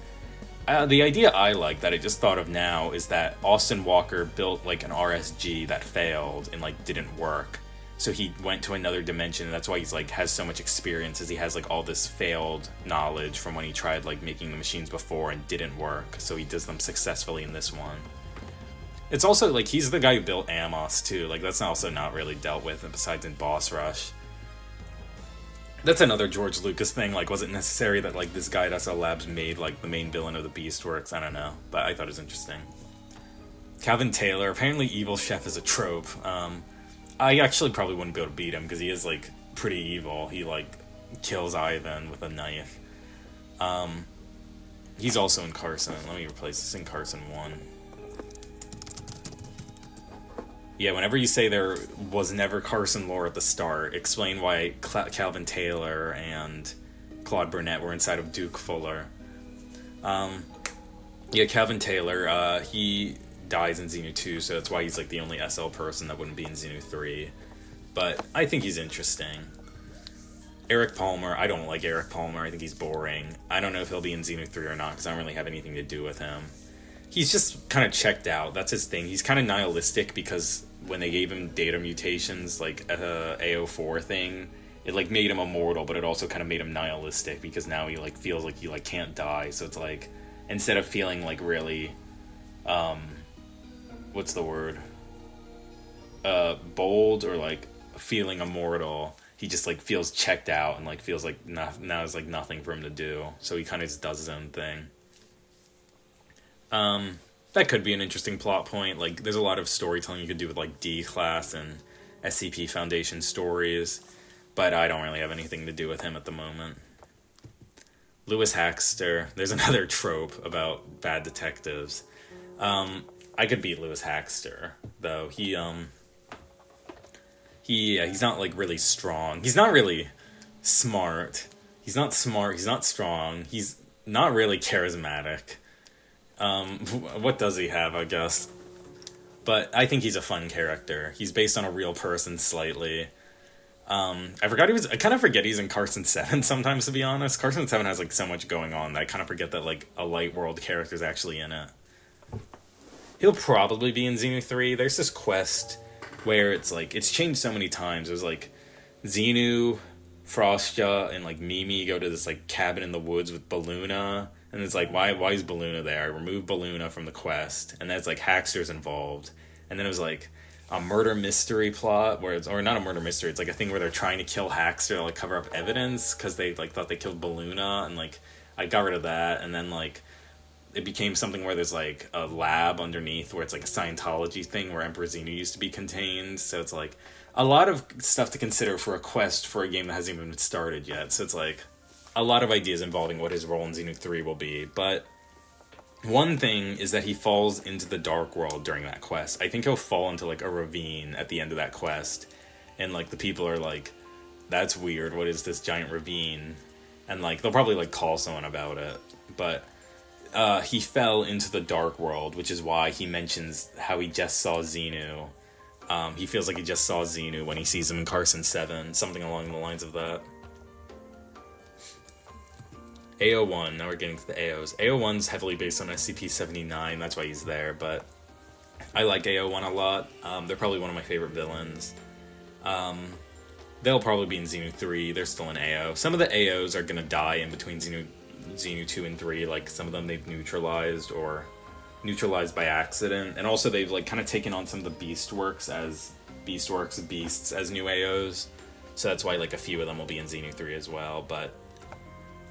The idea I like that I just thought of now is that Austin Walker built like an RSG that failed and like didn't work. So he went to another dimension, and that's why he's like has so much experience, as he has like all this failed knowledge from when he tried like making the machines before and didn't work. So he does them successfully in this one. It's also like he's the guy who built Amos too. Like that's also not really dealt with, and besides in Boss Rush. That's another George Lucas thing. Like, was it necessary that like this guy at SL Labs made like the main villain of the Beastworks? I don't know, but I thought it was interesting. Calvin Taylor. Apparently, Evil Chef is a trope. I actually probably wouldn't be able to beat him because he is like pretty evil. He like kills Ivan with a knife. He's also in Carson. Let me replace this in Carson 1. Yeah, whenever you say there was never Carson lore at the start, explain why Calvin Taylor and Claude Burnett were inside of Duke Fuller. Yeah, Calvin Taylor, he dies in Xenu 2, so that's why he's like the only SL person that wouldn't be in Xenu 3. But I think he's interesting. Eric Palmer, I don't like Eric Palmer. I think he's boring. I don't know if he'll be in Xenu 3 or not, because I don't really have anything to do with him. He's just kind of checked out. That's his thing. He's kind of nihilistic because when they gave him data mutations, like AO4 thing, it like made him immortal, but it also kind of made him nihilistic because now he like feels like he like can't die. So it's like, instead of feeling like really, what's the word? Bold or like feeling immortal, he just like feels checked out and like feels like now there's like nothing for him to do. So he kind of just does his own thing. That could be an interesting plot point. Like, there's a lot of storytelling you could do with, like, D-Class and SCP Foundation stories, but I don't really have anything to do with him at the moment. Lewis Haxter. There's another trope about bad detectives. I could beat Lewis Haxter, though. He's not, like, really strong. He's not really smart. He's not smart. He's not strong. He's not really charismatic. What does he have, I guess? But I think he's a fun character. He's based on a real person slightly. I kind of forget he's in Carson 7 sometimes, to be honest. Carson 7 has, like, so much going on that I kind of forget that, like, a Light World character's actually in it. He'll probably be in Xenu 3. There's this quest where it's, like, it's changed so many times. There's, like, Xenu, Frostya, and, like, Mimi go to this, like, cabin in the woods with Balluna. And it's like, why is Balluna there? I removed Balluna from the quest. And then it's like, Haxter's involved. And then it was like a murder mystery plot, where it's, or not a murder mystery, it's like a thing where they're trying to kill Haxter to like cover up evidence, because they like thought they killed Balluna, and like, I got rid of that, and then like, it became something where there's like a lab underneath where it's like a Scientology thing where Emperor Xenu used to be contained, so it's like, a lot of stuff to consider for a quest for a game that hasn't even been started yet, so it's like, a lot of ideas involving what his role in Xenu 3 will be, but one thing is that he falls into the Dark World during that quest. I think he'll fall into, like, a ravine at the end of that quest, and, like, the people are like, that's weird, what is this giant ravine? And, like, they'll probably, like, call someone about it, but he fell into the Dark World, which is why he mentions how he just saw Xenu. He feels like he just saw Xenu when he sees him in Carson 7, something along the lines of that. AO1, now we're getting to the AOs. AO1's heavily based on SCP-79, that's why he's there, but I like AO1 a lot. They're probably one of my favorite villains. They'll probably be in Xenu 3, they're still in AO. Some of the AOs are gonna die in between Xenu 2 and 3, like some of them they've neutralized or neutralized by accident, and also they've like kind of taken on some of the Beasts as new AOs, so that's why like a few of them will be in Xenu 3 as well, but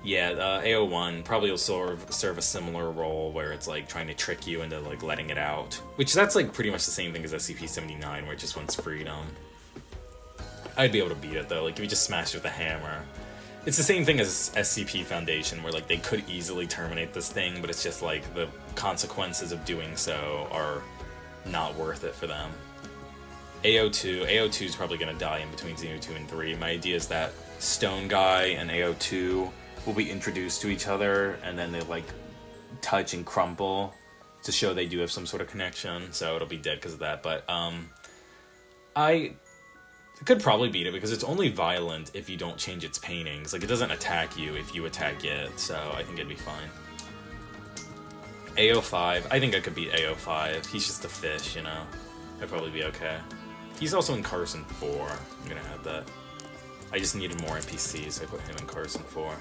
yeah, AO1 probably will serve a similar role where it's like trying to trick you into like letting it out. Which that's like pretty much the same thing as SCP-79 where it just wants freedom. I'd be able to beat it though, like if you just smashed it with a hammer. It's the same thing as SCP Foundation, where like they could easily terminate this thing, but it's just like the consequences of doing so are not worth it for them. AO2 is probably going to die in between Xenu 2 and 3. My idea is that Stone Guy and AO2 will be introduced to each other, and then they like touch and crumple to show they do have some sort of connection, so it'll be dead because of that. But I could probably beat it because it's only violent if you don't change its paintings. Like, it doesn't attack you if you attack it, so I think it'd be fine. AO5, I think I could beat AO5. He's just a fish, you know? I'd probably be okay. He's also in Carson 4. I'm gonna add that. I just needed more NPCs, so I put him in Carson 4.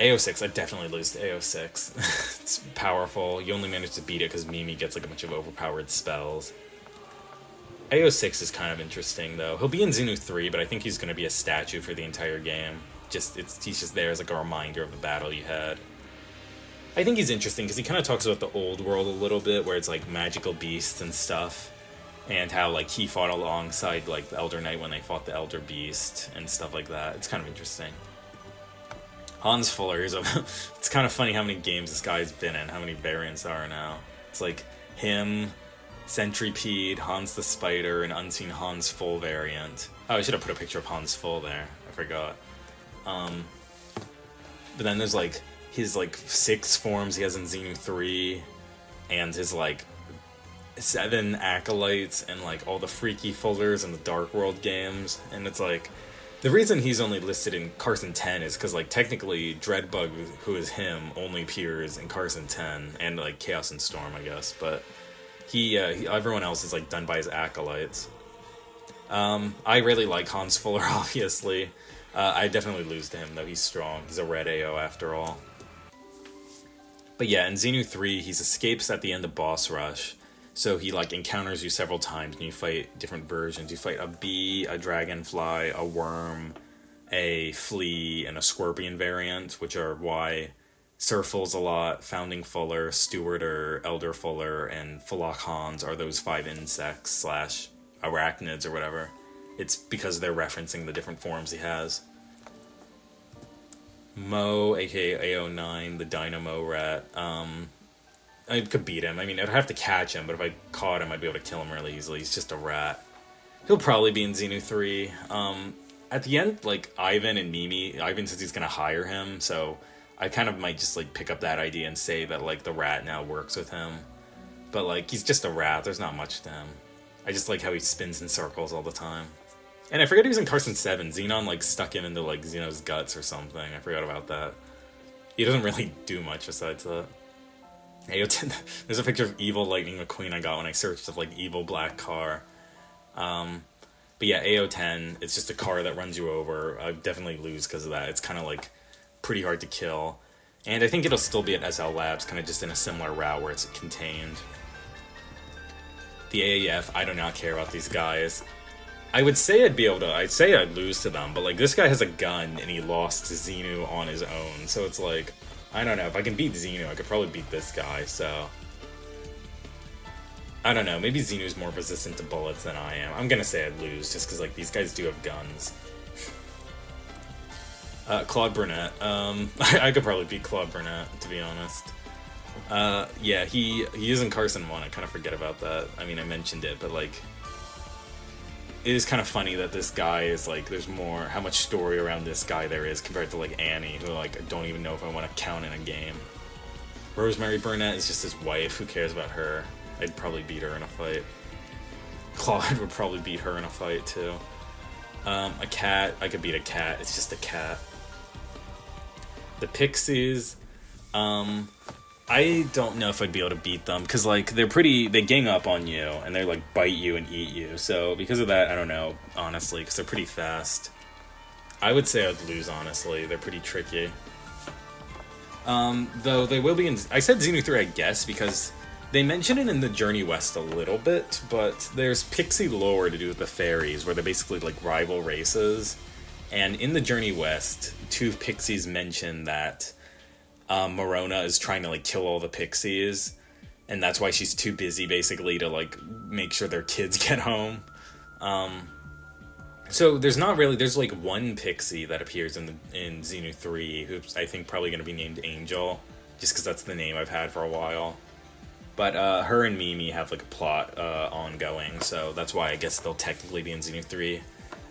AO6, I definitely lose to AO6. It's powerful. You only manage to beat it because Mimi gets like a bunch of overpowered spells. AO6 is kind of interesting, though. He'll be in Xenu 3, but I think he's going to be a statue for the entire game. He's just there as like a reminder of the battle you had. I think he's interesting because he kind of talks about the old world a little bit, where it's like magical beasts and stuff, and how like he fought alongside like the Elder Knight when they fought the Elder Beast and stuff like that. It's kind of interesting. Hans Fuller, it's kind of funny how many games this guy's been in, how many variants there are now. It's like him, Centipede, Hans the Spider, and Unseen Hans Full variant. Oh, I should have put a picture of Hans Full there. I forgot. But then there's like his like 6 forms he has in Xenu 3, and his like 7 acolytes, and like all the Freaky Fullers and the Dark World games. And it's like, the reason he's only listed in Carson 10 is because, like, technically Dreadbug, who is him, only appears in Carson 10, and, like, Chaos and Storm, I guess, but everyone else is, like, done by his acolytes. I really like Hans Fuller, obviously. I definitely lose to him, though. He's strong. He's a red AO, after all. But yeah, in Xenu 3, he escapes at the end of Boss Rush. So he, like, encounters you several times, and you fight different versions. You fight a bee, a dragonfly, a worm, a flea, and a scorpion variant, which are why Sir Fulls a lot, Founding Fuller, Stewarder, Elder Fuller, and Fullock Hans are those 5 insects / arachnids or whatever. It's because they're referencing the different forms he has. Mo, aka AO9, the Dynamo Rat, I could beat him. I mean, I'd have to catch him, but if I caught him, I'd be able to kill him really easily. He's just a rat. He'll probably be in Xenu 3. At the end, like, Ivan and Mimi, Ivan says he's gonna hire him, so I kind of might just, like, pick up that idea and say that, like, the rat now works with him. But, like, he's just a rat. There's not much to him. I just like how he spins in circles all the time. And I forgot he was in Carson 7. Xenon, like, stuck him into, like, Xeno's guts or something. I forgot about that. He doesn't really do much besides that. There's a picture of Evil Lightning McQueen I got when I searched of, like, Evil Black Car. But yeah, AO10, it's just a car that runs you over. I definitely lose because of that. It's kind of, like, pretty hard to kill. And I think it'll still be at SL Labs, kind of just in a similar route where it's contained. The AAF, I do not care about these guys. I would say I'd say I'd lose to them, but, like, this guy has a gun, and he lost to Xenu on his own, so it's like, I don't know, if I can beat Xenu, I could probably beat this guy, so... I don't know, maybe Xenu's more resistant to bullets than I am. I'm gonna say I'd lose, just because, like, these guys do have guns. Claude Burnett. I could probably beat Claude Burnett, to be honest. Yeah, he is in Carson 1, I kind of forget about that. I mean, I mentioned it, but, like... It is kind of funny that this guy is, like, there's more, how much story around this guy there is compared to, like, Annie, who, like, I don't even know if I want to count in a game. Rosemary Burnett is just his wife, who cares about her? I'd probably beat her in a fight. Claude would probably beat her in a fight, too. A cat, I could beat a cat, it's just a cat. The Pixies, I don't know if I'd be able to beat them, because, like, they gang up on you, and they, like, bite you and eat you, so because of that, I don't know, honestly, because they're pretty fast. I would say I'd lose, honestly, they're pretty tricky. Though they will be in, I said Xenu 3, I guess, because they mention it in the Journey West a little bit, but there's Pixie lore to do with the fairies, where they're basically, like, rival races, and in the Journey West, 2 Pixies mention that Morona is trying to, like, kill all the Pixies, and that's why she's too busy, basically, to, like, make sure their kids get home. So there's like one pixie that appears in Xenu 3 who's I think probably going to be named Angel, just because that's the name I've had for a while. But her and Mimi have like a plot ongoing, so that's why I guess they'll technically be in Xenu 3.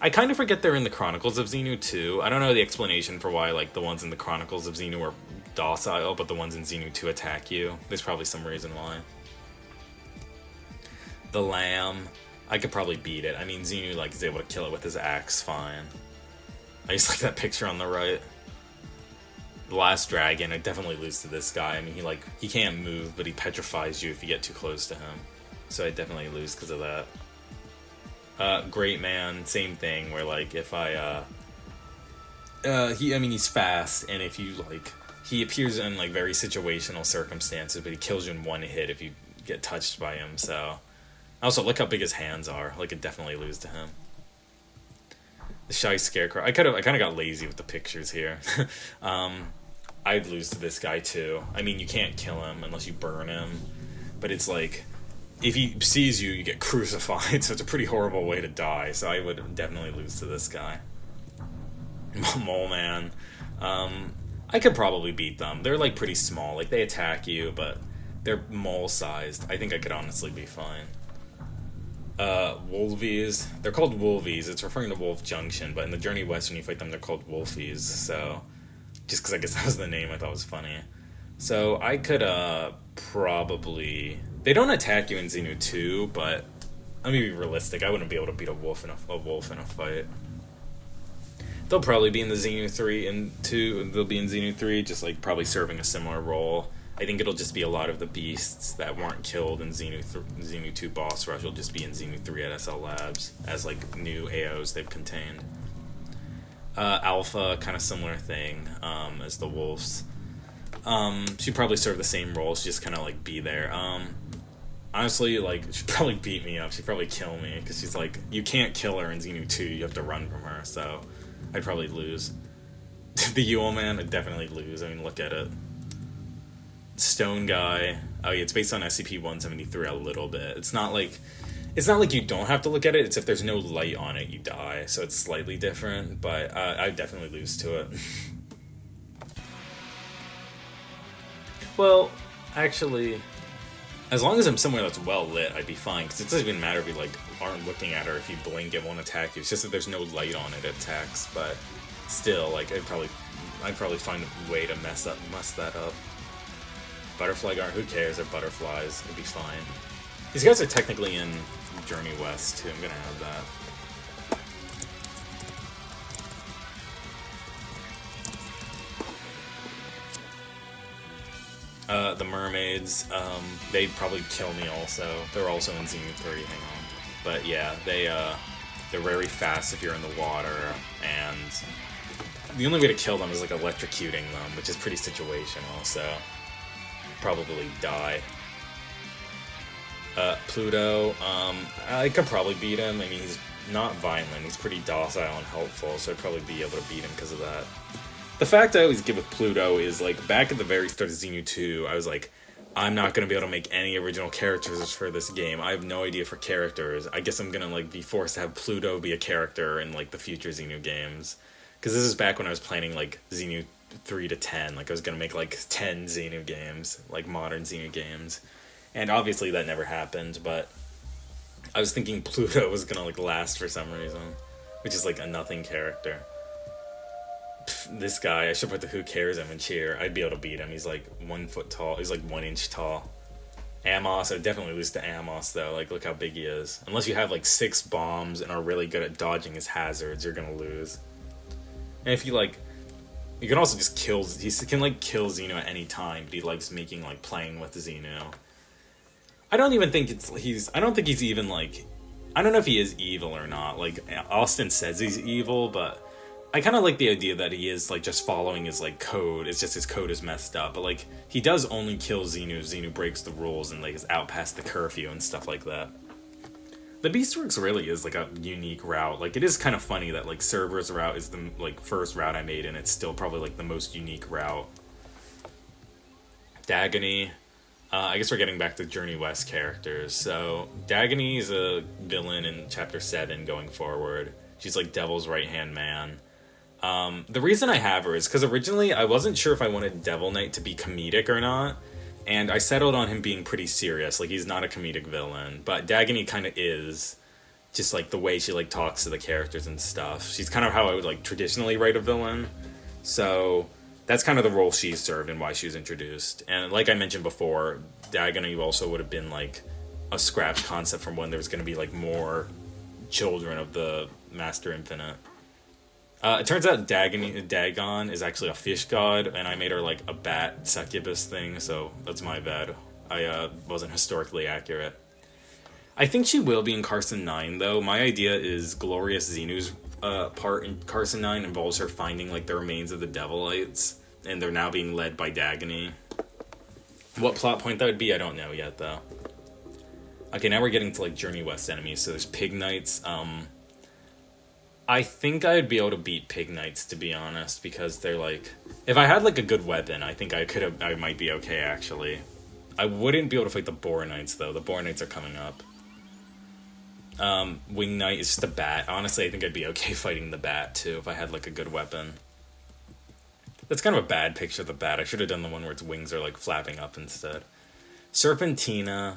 I kind of forget they're in the Chronicles of Xenu 2. I don't know the explanation for why like the ones in the Chronicles of Xenu are docile, but the ones in Xenu 2 attack you. There's probably some reason why. The lamb, I could probably beat it. I mean, Xenu like is able to kill it with his axe fine. I just like that picture on the right. The last dragon, I definitely lose to this guy. I mean, he can't move, but he petrifies you if you get too close to him. So I definitely lose because of that. Great man, same thing. Where like if he's fast, and if you like, he appears in like very situational circumstances, but he kills you in one hit if you get touched by him. So also look how big his hands are. Like, I definitely lose to him. The shy scarecrow. I kind of got lazy with the pictures here. I'd lose to this guy too. I mean, you can't kill him unless you burn him, but it's like if he sees you, you get crucified. So it's a pretty horrible way to die. So I would definitely lose to this guy. Mole Man. I could probably beat them. They're like pretty small. Like they attack you, but they're mole sized. I think I could honestly be fine. Wolvies. They're called Wolvies. It's referring to Wolf Junction, but in the Journey West, when you fight them, they're called Wolfies. So, just because I guess that was the name, I thought was funny. So, I could, probably... They don't attack you in Xenu 2, but let me be realistic. I wouldn't be able to beat a wolf in a fight. They'll probably be in the Xenu 3 and 2. They'll be in Xenu 3, just, like, probably serving a similar role. I think it'll just be a lot of the beasts that weren't killed in Xenu 2 Boss Rush will just be in Xenu 3 at SL Labs as like new AOs they've contained. Alpha, kind of similar thing as the wolves. She'd probably serve the same role. She just kind of like be there. Honestly, like she'd probably beat me up. She'd probably kill me because she's like, you can't kill her in Xenu 2. You have to run from her. So I'd probably lose. The Yule Man, I'd definitely lose. I mean, look at it. Stone guy. Oh yeah, it's based on SCP-173 a little bit. It's not like you don't have to look at it. It's if there's no light on it, you die. So it's slightly different, but I definitely lose to it. Well, actually, as long as I'm somewhere that's well lit, I'd be fine. Because it doesn't even matter if you like aren't looking at her. If you blink, it won't attack you. It's just that there's no light on it, it attacks. But still, like I'd probably find a way to mess that up. Butterfly guard, who cares? They're butterflies. It'd be fine. These guys are technically in Journey West too. I'm gonna have that. The mermaids, they'd probably kill me also. They're also in Xenu 3, hang on. But yeah, they're very fast if you're in the water, and the only way to kill them is like electrocuting them, which is pretty situational, so probably die. Pluto, I could probably beat him. I mean, he's not violent, he's pretty docile and helpful, so I'd probably be able to beat him because of that. The fact I always give with Pluto is, like, back at the very start of Xenu 2, I was like, I'm not going to be able to make any original characters for this game. I have no idea for characters. I guess I'm going to, like, be forced to have Pluto be a character in, like, the future Xenu games. Because this is back when I was planning, like, Xenu 3 to 10. Like, I was going to make, like, 10 Xenu games, like, modern Xenu games. And obviously that never happened, but I was thinking Pluto was going to, like, last for some reason. Which is, like, a nothing character. This guy, I should put the who cares him in cheer. I'd be able to beat him. He's like 1 foot tall. He's like 1 inch tall. Amos, I'd definitely lose to Amos though. Like, look how big he is. Unless you have like 6 bombs and are really good at dodging his hazards, you're gonna lose. And if you like, you can also just kill. He can like kill Xenu at any time, but he likes making like playing with Xenu. I don't even think I don't think he's even like. I don't know if he is evil or not. Like Austin says he's evil, but I kind of like the idea that he is, like, just following his, like, code. It's just his code is messed up. But, like, he does only kill Xenu if Xenu breaks the rules and, like, is out past the curfew and stuff like that. The Beastworks really is, like, a unique route. Like, it is kind of funny that, like, Cerberus route is the, like, first route I made, and it's still probably, like, the most unique route. Dagony. I guess we're getting back to Journey West characters. So, Dagony is a villain in Chapter 7 going forward. She's like Devil's right-hand man. The reason I have her is because originally I wasn't sure if I wanted Devil Knight to be comedic or not, and I settled on him being pretty serious. Like, he's not a comedic villain, but Dagony kind of is, just like the way she like talks to the characters and stuff. She's kind of how I would like traditionally write a villain, so that's kind of the role she served and why she was introduced. And like I mentioned before, Dagony also would have been like a scrapped concept from when there was going to be like more children of the Master Infinite. It turns out Dagon is actually a fish god, and I made her like a bat succubus thing, so that's my bad. I wasn't historically accurate. I think she will be in Carson 9, though. My idea is Glorious Xenu's part in Carson 9 involves her finding like the remains of the Devilites, and they're now being led by Dagony. What plot point that would be, I don't know yet, though. Okay, now we're getting to like Journey West enemies, so there's Pig Knights. I think I'd be able to beat Pig Knights, to be honest, because they're like... If I had like a good weapon, I think I might be okay, actually. I wouldn't be able to fight the Boar Knights, though. The Boar Knights are coming up. Wing Knight is just a bat. Honestly, I think I'd be okay fighting the bat, too, if I had like a good weapon. That's kind of a bad picture of the bat. I should have done the one where its wings are like flapping up instead. Serpentina...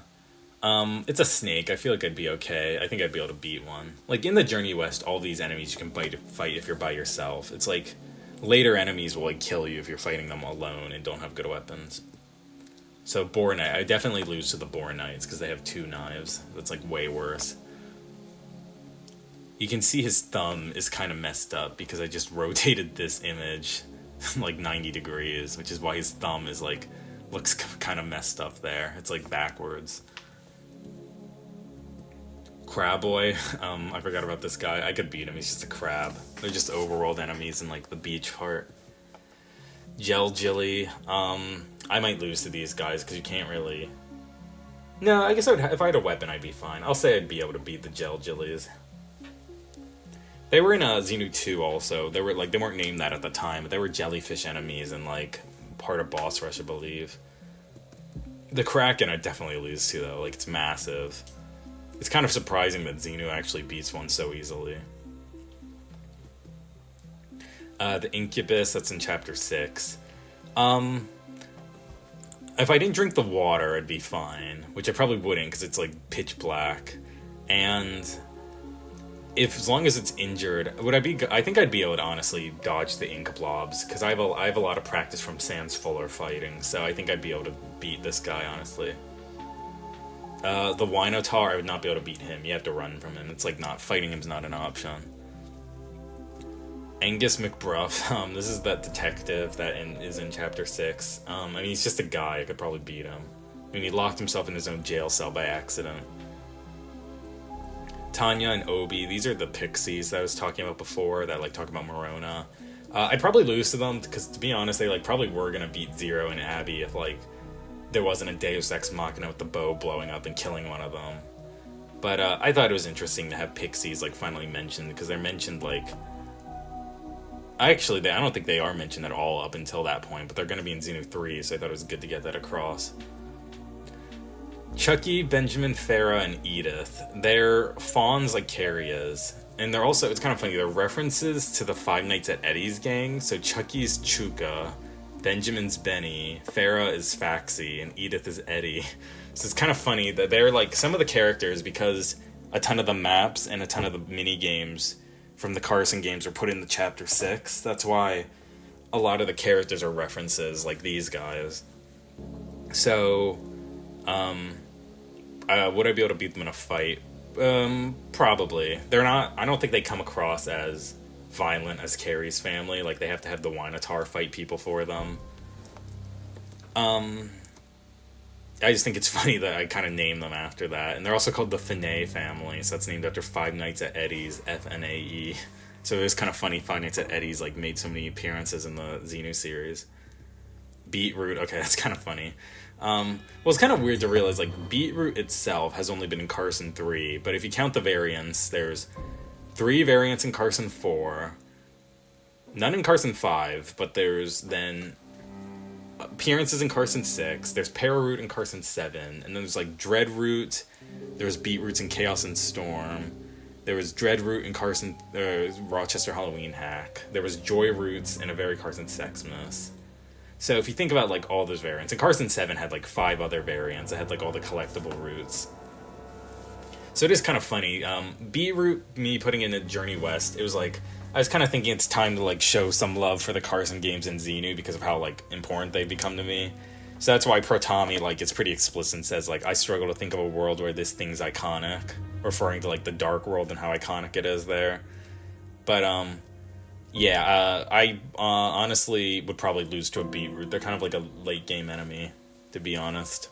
it's a snake. I feel like I'd be okay. I think I'd be able to beat one. Like, in the Journey West, all these enemies you can fight if you're by yourself. It's like, later enemies will, like, kill you if you're fighting them alone and don't have good weapons. So, Boar Knight. I definitely lose to the Boar Knights, because they have 2 knives. That's, like, way worse. You can see his thumb is kind of messed up, because I just rotated this image, like, 90 degrees, which is why his thumb is, like, looks kind of messed up there. It's, like, backwards. Crabboy, I forgot about this guy. I could beat him, he's just a crab. They're just overworld enemies in, like, the beach part. Jelgilly, I might lose to these guys, because you can't really... No, I guess if I had a weapon, I'd be fine. I'll say I'd be able to beat the Jelgillies. They were in Xenu 2 also. They weren't named that at the time, but they were jellyfish enemies and, like, part of Boss Rush, I believe. The Kraken I'd definitely lose to, though. Like, it's massive. It's kind of surprising that Xenu actually beats one so easily. The Incubus, that's in Chapter 6. If I didn't drink the water, I'd be fine. Which I probably wouldn't, because it's, like, pitch black. And as long as it's injured, I think I'd be able to, honestly, dodge the Ink Blobs, because I have a lot of practice from Sans Fuller fighting, so I think I'd be able to beat this guy, honestly. The Winotar, I would not be able to beat him. You have to run from him. It's like fighting him's not an option. Angus McBruff, this is that detective that is in Chapter 6. I mean, he's just a guy. I could probably beat him. I mean, he locked himself in his own jail cell by accident. Tanya and Obi, these are the pixies that I was talking about before, that like talk about Morona. I'd probably lose to them, because to be honest, they like probably were gonna beat Zero and Abby if like there wasn't a Deus Ex Machina with the bow blowing up and killing one of them. But I thought it was interesting to have pixies like finally mentioned, because they're mentioned like... I don't think they are mentioned at all up until that point, but they're going to be in Xenu 3, so I thought it was good to get that across. Chucky, Benjamin, Farah, and Edith. They're fawns like Carrie is. And they're also, it's kind of funny, they're references to the Five Nights at Eddie's gang. So Chucky's Chuka, Benjamin's Benny, Farah is Faxi, and Edith is Eddie. So it's kind of funny that they're like some of the characters, because a ton of the maps and a ton of the mini games from the Carson games are put in the Chapter 6. That's why a lot of the characters are references like these guys. So, would I be able to beat them in a fight? Probably. They're not, I don't think they come across as violent as Carrie's family. Like, they have to have the Winotar fight people for them. I just think it's funny that I kind of named them after that. And they're also called the Fanae family, so that's named after Five Nights at Eddie's, F-N-A-E. So it was kind of funny Five Nights at Eddie's like made so many appearances in the Xenu series. Beetroot, okay, that's kind of funny. Well, it's kind of weird to realize, like, Beetroot itself has only been in Carson 3, but if you count the variants, there's 3 variants in Carson 4, none in Carson 5, but there's then appearances in Carson 6, there's Pararoot in Carson 7, and then there's, like, Dreadroot, there's Beetroots in Chaos and Storm, There was Dreadroot and Carson, Rochester Halloween Hack. There was Joy Roots and a very Carson Sexmas. So if you think about like all those variants, and Carson 7 had like 5 other variants. It had like all the collectible roots. So it is kind of funny. B-Root, me putting in a Journey West, it was like, I was kind of thinking it's time to like show some love for the Carson games in Xenu because of how like important they've become to me. So that's why Protami, like, it's pretty explicit and says, like, I struggle to think of a world where this thing's iconic, referring to, like, the Dark World and how iconic it is there. But, I honestly would probably lose to a Beetroot. They're kind of like a late-game enemy, to be honest.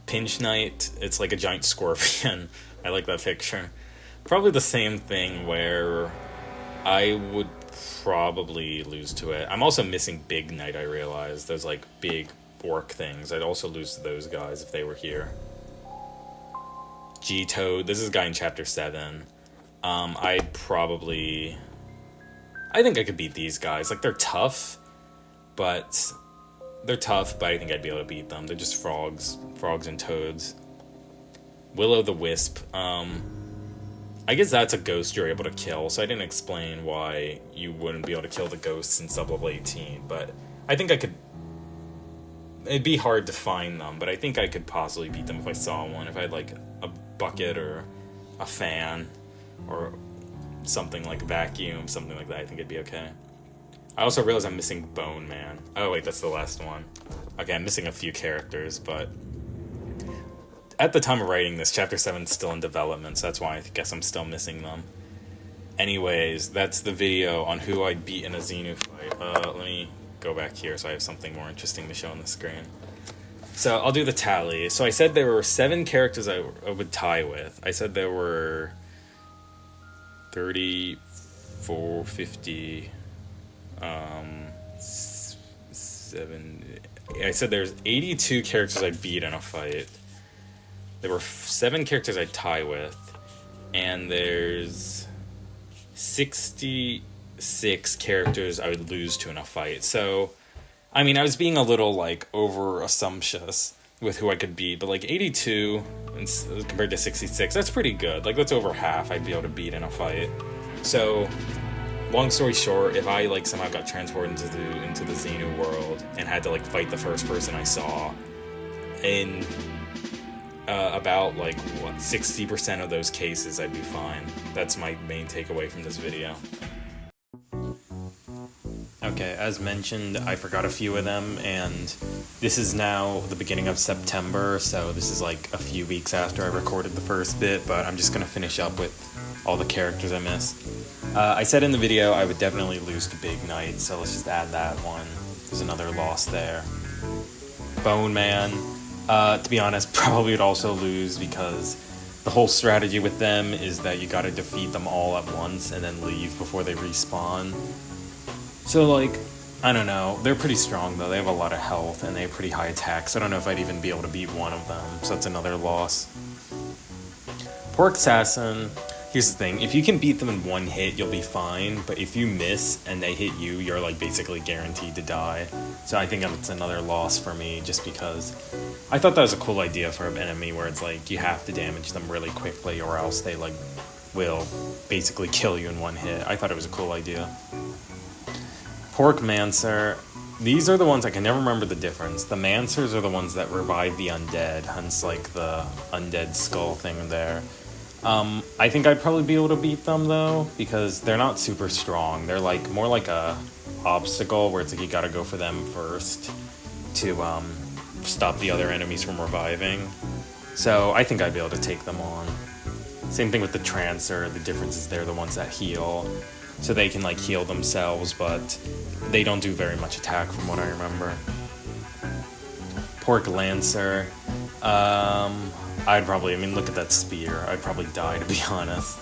Pinch Knight, it's like a giant scorpion. I like that picture. Probably the same thing where I would probably lose to it. I'm also missing Big Knight, I realize. Those, like, big orc things. I'd also lose to those guys if they were here. G-Toad. This is a guy in Chapter 7. I think I could beat these guys. Like, they're tough, but I think I'd be able to beat them. They're just frogs and toads. Will-O-the-Wisp. I guess that's a ghost you're able to kill, so I didn't explain why you wouldn't be able to kill the ghosts in sub-level 18, but I think I could... It'd be hard to find them, but I think I could possibly beat them if I saw one, if I had, like, a bucket or a fan or something like vacuum, something like that. I think it'd be okay. I also realize I'm missing Bone Man. Oh, wait, that's the last one. Okay, I'm missing a few characters, but... At the time of writing this, Chapter 7's still in development, so that's why I guess I'm still missing them. Anyways, that's the video on who I'd beat in a Xenu fight. Let me go back here so I have something more interesting to show on the screen. So, I'll do the tally. So I said there were 7 characters I would tie with. I said there were 34, 50, 7... I said there's 82 characters I'd beat in a fight. There were 7 characters I'd tie with, and there's 66 characters I would lose to in a fight. So, I mean, I was being a little, like, over-assumptuous with who I could beat, but, like, 82 compared to 66, that's pretty good. Like, that's over half I'd be able to beat in a fight. So, long story short, if I, like, somehow got transported into the Xenu world and had to, like, fight the first person I saw, in... about, like, 60% of those cases, I'd be fine. That's my main takeaway from this video. Okay, as mentioned, I forgot a few of them, and this is now the beginning of September, so this is, like, a few weeks after I recorded the first bit, but I'm just gonna finish up with all the characters I missed. I said in the video I would definitely lose to Big Knight, so let's just add that one. There's another loss there. Bone Man. To be honest, probably would also lose because the whole strategy with them is that you gotta defeat them all at once and then leave before they respawn. So, like, I don't know. They're pretty strong, though. They have a lot of health and they have pretty high attacks. I don't know if I'd even be able to beat one of them, so that's another loss. Pork Assassin. Here's the thing. If you can beat them in one hit, you'll be fine. But if you miss and they hit you, you're, like, basically guaranteed to die. So I think that's another loss for me, just because I thought that was a cool idea for an enemy where it's, like, you have to damage them really quickly or else they, like, will basically kill you in one hit. I thought it was a cool idea. Pork Mancer. These are the ones I can never remember the difference. The Mancers are the ones that revive the undead, hence, like, the undead skull thing there. I think I'd probably be able to beat them, though, because they're not super strong. They're, like, more like a obstacle where it's like you gotta go for them first to, stop the other enemies from reviving. So I think I'd be able to take them on. Same thing with the Trancer. The difference is they're the ones that heal. So they can, like, heal themselves, but they don't do very much attack from what I remember. Pork Lancer. I'd probably, I mean, look at that spear. I'd probably die, to be honest.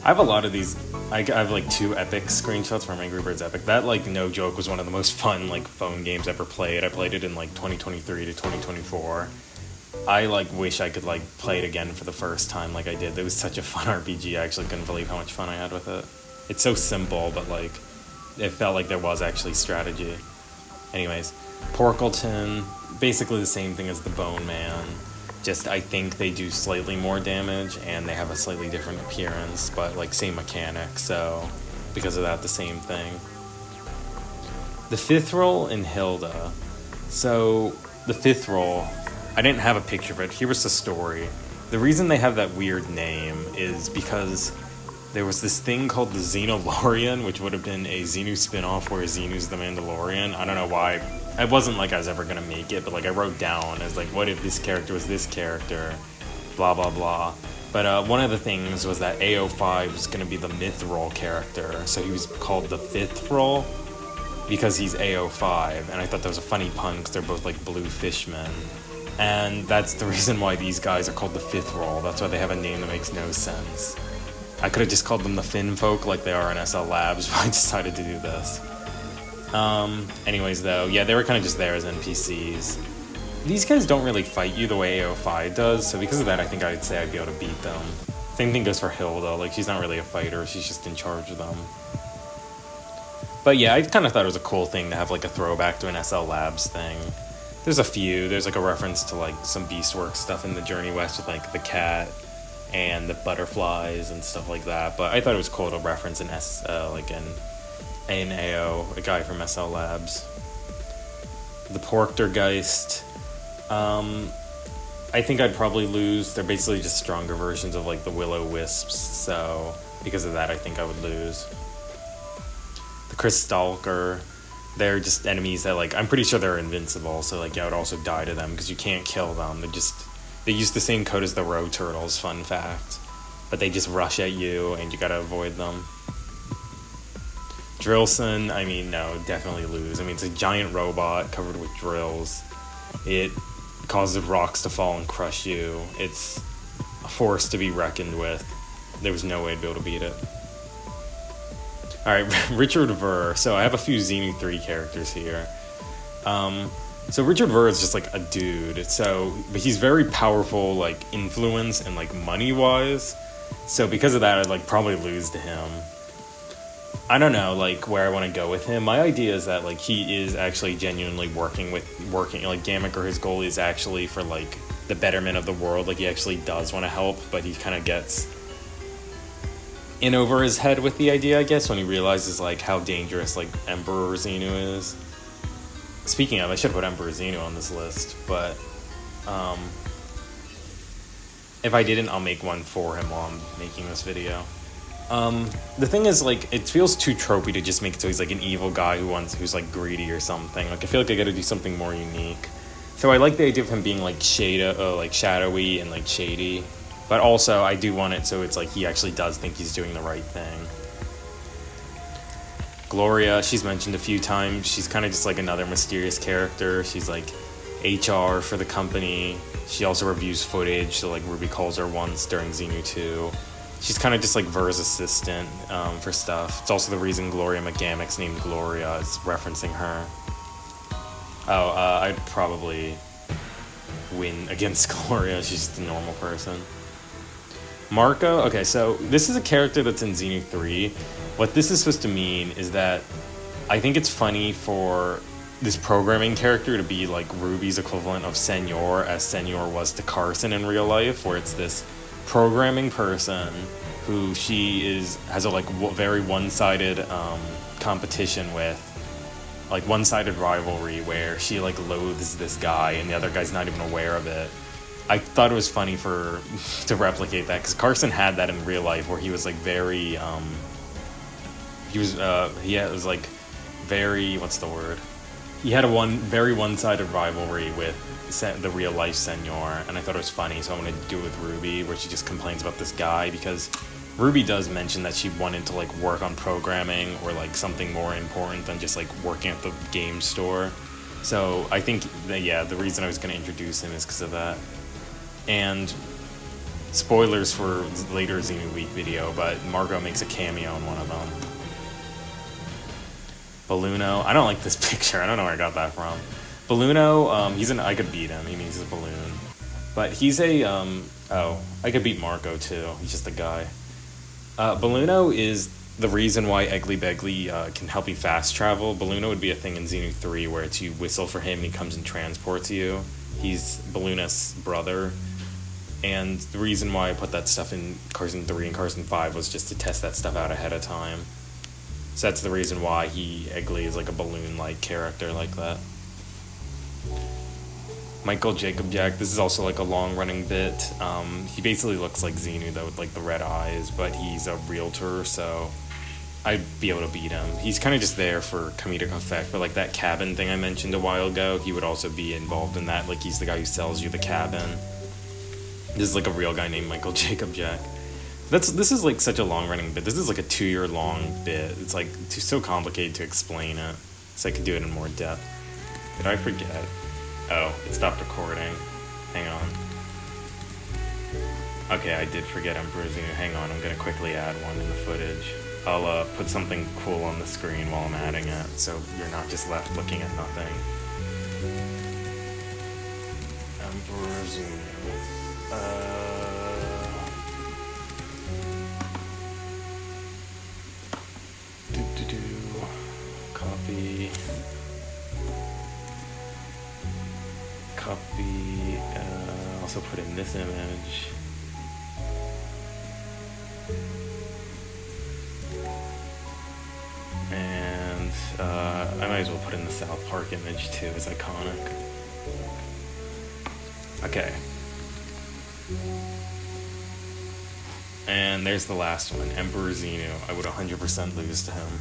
I have a lot of these. I have, like, 2 epic screenshots from Angry Birds Epic. That, like, no joke, was one of the most fun, like, phone games ever played. I played it in, like, 2023 to 2024. I, like, wish I could, like, play it again for the first time like I did. It was such a fun RPG. I actually couldn't believe how much fun I had with it. It's so simple, but, like, it felt like there was actually strategy. Anyways, Porkleton, basically the same thing as the Bone Man. Just I think they do slightly more damage and they have a slightly different appearance, but like same mechanic, so because of that, the same thing. The fifth role in Hilda. So the fifth role, I didn't have a picture of it. Here was the story. The reason they have that weird name is because there was this thing called the Xenolorian, which would have been a Xenu spin-off where Xenu's the Mandalorian. I don't know why. It wasn't like I was ever gonna make it, but like I wrote down as like, what if this character was this character? Blah, blah, blah. But one of the things was that AO5 was gonna be the Mithril character, so he was called the fifth role because he's AO5, and I thought that was a funny pun because they're both like blue fishmen. And that's the reason why these guys are called the fifth role. That's why they have a name that makes no sense. I could have just called them the Fin Folk like they are in SL Labs, but I decided to do this. Anyways though, yeah, they were kind of just there as NPCs. These guys don't really fight you the way AO5 does, so because of that I think I'd say I'd be able to beat them. Same thing goes for Hilda, like she's not really a fighter, she's just in charge of them. But yeah, I kind of thought it was a cool thing to have like a throwback to an SL Labs thing. There's a few. There's like a reference to like some Beastworks stuff in the Journey West with like the cat and the butterflies and stuff like that. But I thought it was cool to reference an AO, a guy from SL Labs. The Porktergeist. I think I'd probably lose. They're basically just stronger versions of like the Will-O-Wisps. So because of that, I think I would lose. The Crystalker. They're just enemies that, like, I'm pretty sure they're invincible, so, like, I would also die to them, because you can't kill them. They use the same code as the Roe Turtles, fun fact. But they just rush at you, and you gotta avoid them. Drillson, I mean, no, definitely lose. I mean, it's a giant robot covered with drills. It causes rocks to fall and crush you. It's a force to be reckoned with. There was no way to be able to beat it. Alright, Richard Ver. So I have a few Xenu 3 characters here. So Richard Ver is just like a dude. But he's very powerful, like, influence and, like, money-wise. So because of that, I'd, like, probably lose to him. I don't know, like, where I want to go with him. My idea is that, like, he is actually genuinely working, like, Gamik, or his goal is actually for, like, the betterment of the world. Like, he actually does want to help, but he kind of gets in over his head with the idea, I guess, when he realizes, like, how dangerous, like, Emperor Xenu is. Speaking of, I should have put Emperor Xenu on this list, but if I didn't, I'll make one for him while I'm making this video. The thing is, like, it feels too tropey to just make it so he's, like, an evil guy who's, like, greedy or something. Like, I feel like I gotta do something more unique. So I like the idea of him being, like, shadowy and, like, shady. But also, I do want it so it's like he actually does think he's doing the right thing. Gloria, she's mentioned a few times. She's kind of just like another mysterious character. She's like HR for the company. She also reviews footage, so like Ruby calls her once during Xenu 2. She's kind of just like Ver's assistant for stuff. It's also the reason Gloria McGammick's named Gloria is referencing her. I'd probably win against Gloria. She's just a normal person. Marco, okay, so this is a character that's in Xenu 3. What this is supposed to mean is that I think it's funny for this programming character to be like Ruby's equivalent of Senor, as Senor was to Carson in real life, where it's this programming person who she has a like very one-sided competition with, like one-sided rivalry where she like loathes this guy and the other guy's not even aware of it. I thought it was funny to replicate that, because Carson had that in real life where he was like very it was like very, what's the word? He had a very one-sided rivalry with the real life Senor, and I thought it was funny, so I'm gonna do it with Ruby, where she just complains about this guy, because Ruby does mention that she wanted to like work on programming or like something more important than just like working at the game store. So I think that, yeah, the reason I was gonna introduce him is because of that. And spoilers for later Xenu Week video, but Marco makes a cameo in one of them. Balluno, I don't like this picture. I don't know where I got that from. Balluno, I could beat him. He means he's a balloon. But he's I could beat Marco too. He's just a guy. Balluno is the reason why Eggly Beggly can help you fast travel. Balluno would be a thing in Xenu 3 where it's you whistle for him, he comes and transports you. He's Balluna's brother. And the reason why I put that stuff in Carson 3 and Carson 5 was just to test that stuff out ahead of time. So that's the reason why Eggly is like a balloon-like character like that. Michael Jacob Jack, this is also like a long-running bit. He basically looks like Xenu though, with like the red eyes, but he's a realtor, so I'd be able to beat him. He's kind of just there for comedic effect, but like that cabin thing I mentioned a while ago, he would also be involved in that. Like he's the guy who sells you the cabin. This is like a real guy named Michael Jacob Jack. This is like such a long-running bit. This is like a 2-year long bit. It's like so complicated to explain it, so I could do it in more depth. Did I forget? Oh, it stopped recording. Hang on. Okay, I did forget Emperor Xenu. Hang on, I'm gonna quickly add one in the footage. I'll put something cool on the screen while I'm adding it, so you're not just left looking at nothing. Emperor Xenu. Copy, also put in this image. And I might as well put in the South Park image too, it's iconic. Okay. And there's the last one, Emperor Xenu. I would 100% lose to him.